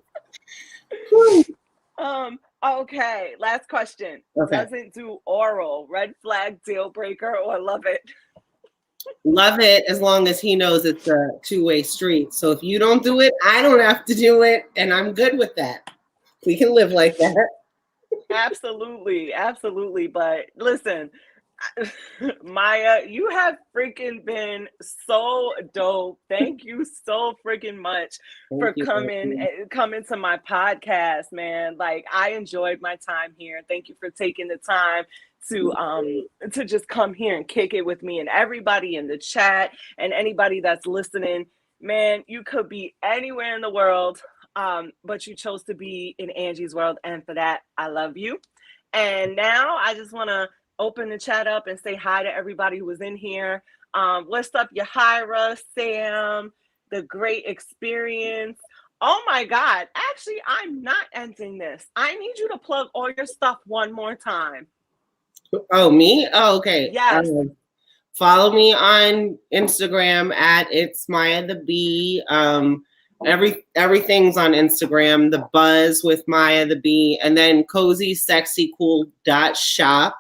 Okay, last question. Okay. Doesn't do oral, red flag, deal breaker, or love it? Love it as long as he knows it's a two-way street. So if you don't do it, I don't have to do it, and I'm good with that. We can live like that. Absolutely, absolutely. But listen, Maya, you have freaking been so dope. Thank you so freaking much for coming to my podcast, man. Like, I enjoyed my time here. Thank you for taking the time to just come here and kick it with me, and everybody in the chat and anybody that's listening. Man, you could be anywhere in the world, but you chose to be in Angie's world, and for that, I love you. And now I just want to open the chat up and say hi to everybody who was in here. What's up, Yahira, Sam, the great experience. Oh my God, actually, I'm not ending this. I need you to plug all your stuff one more time. Oh, me? Oh, okay. Yes. Follow me on Instagram at It's Maya the Bee. Everything's on Instagram. The Buzz with Maya the Bee, and then CozySexyCool.shop.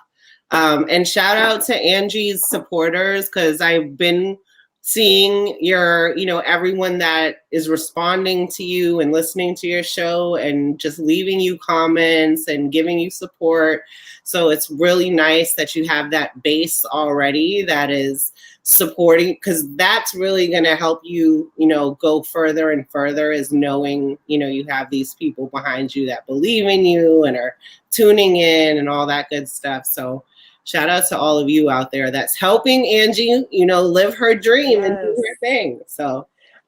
And shout out to Angie's supporters, because I've been seeing your, everyone that is responding to you and listening to your show and just leaving you comments and giving you support. So it's really nice that you have that base already that is supporting, because that's really going to help you, go further and further, is knowing, you have these people behind you that believe in you and are tuning in and all that good stuff. So shout out to all of you out there that's helping Angie, live her dream and do her thing. So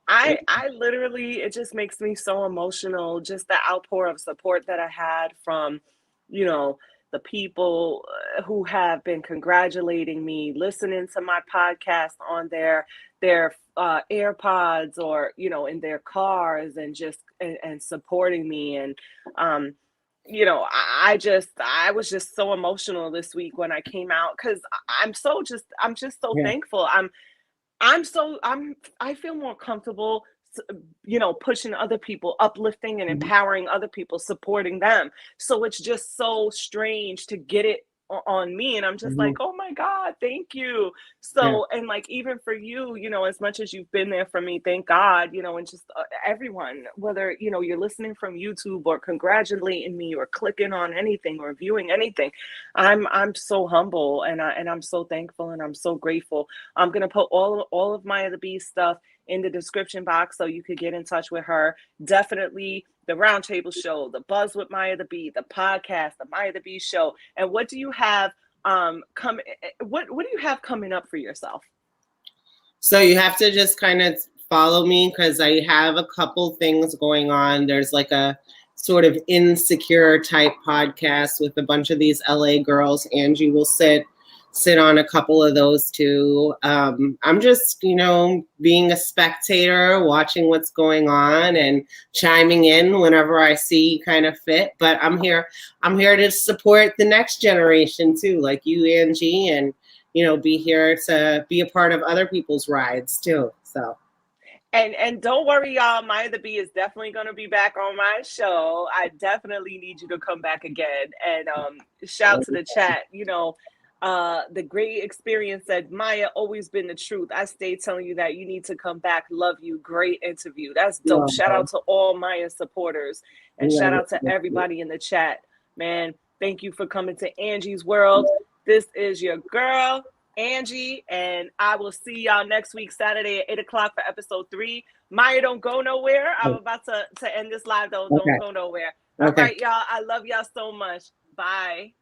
I literally, it just makes me so emotional, just the outpour of support that I had from, the people who have been congratulating me, listening to my podcast on their AirPods, or, in their cars, and just and supporting me. And I was just so emotional this week when I came out, because I'm just so thankful. I feel more comfortable, pushing other people, uplifting and empowering other people, supporting them. So it's just so strange to get it on me, and I'm just like, oh my God, thank you. So and like, even for you, as much as you've been there for me, thank God, and just everyone, whether you're listening from YouTube or congratulating me or clicking on anything or viewing anything, I'm so humble, and I'm so thankful, and I'm so grateful. I'm gonna put all of Maya the Bee stuff in the description box so you could get in touch with her. Definitely the Roundtable Show, the Buzz with Maya the Bee, the podcast, the Maya the Bee Show. And what do you have what do you have coming up for yourself? So you have to just kind of follow me, because I have a couple things going on. There's like a sort of insecure type podcast with a bunch of these LA girls. Angie will sit on a couple of those too. I'm just, being a spectator, watching what's going on and chiming in whenever I see kind of fit. But I'm here to support the next generation too, like you, Angie, and, be here to be a part of other people's rides too. So. And don't worry, y'all. Maya the Bee is definitely going to be back on my show. I definitely need you to come back again. And shout to the chat, the great experience said, Maya, always been the truth. I stay telling you that you need to come back. Love you. Great interview. That's dope. Shout out to all Maya supporters, and shout out to everybody in the chat. Man, thank you for coming to Angie's World. This is your girl, Angie, and I will see y'all next week, Saturday at 8:00 for episode 3. Maya, don't go nowhere. I'm about to end this live, though. Don't go nowhere. All right, y'all. I love y'all so much. Bye.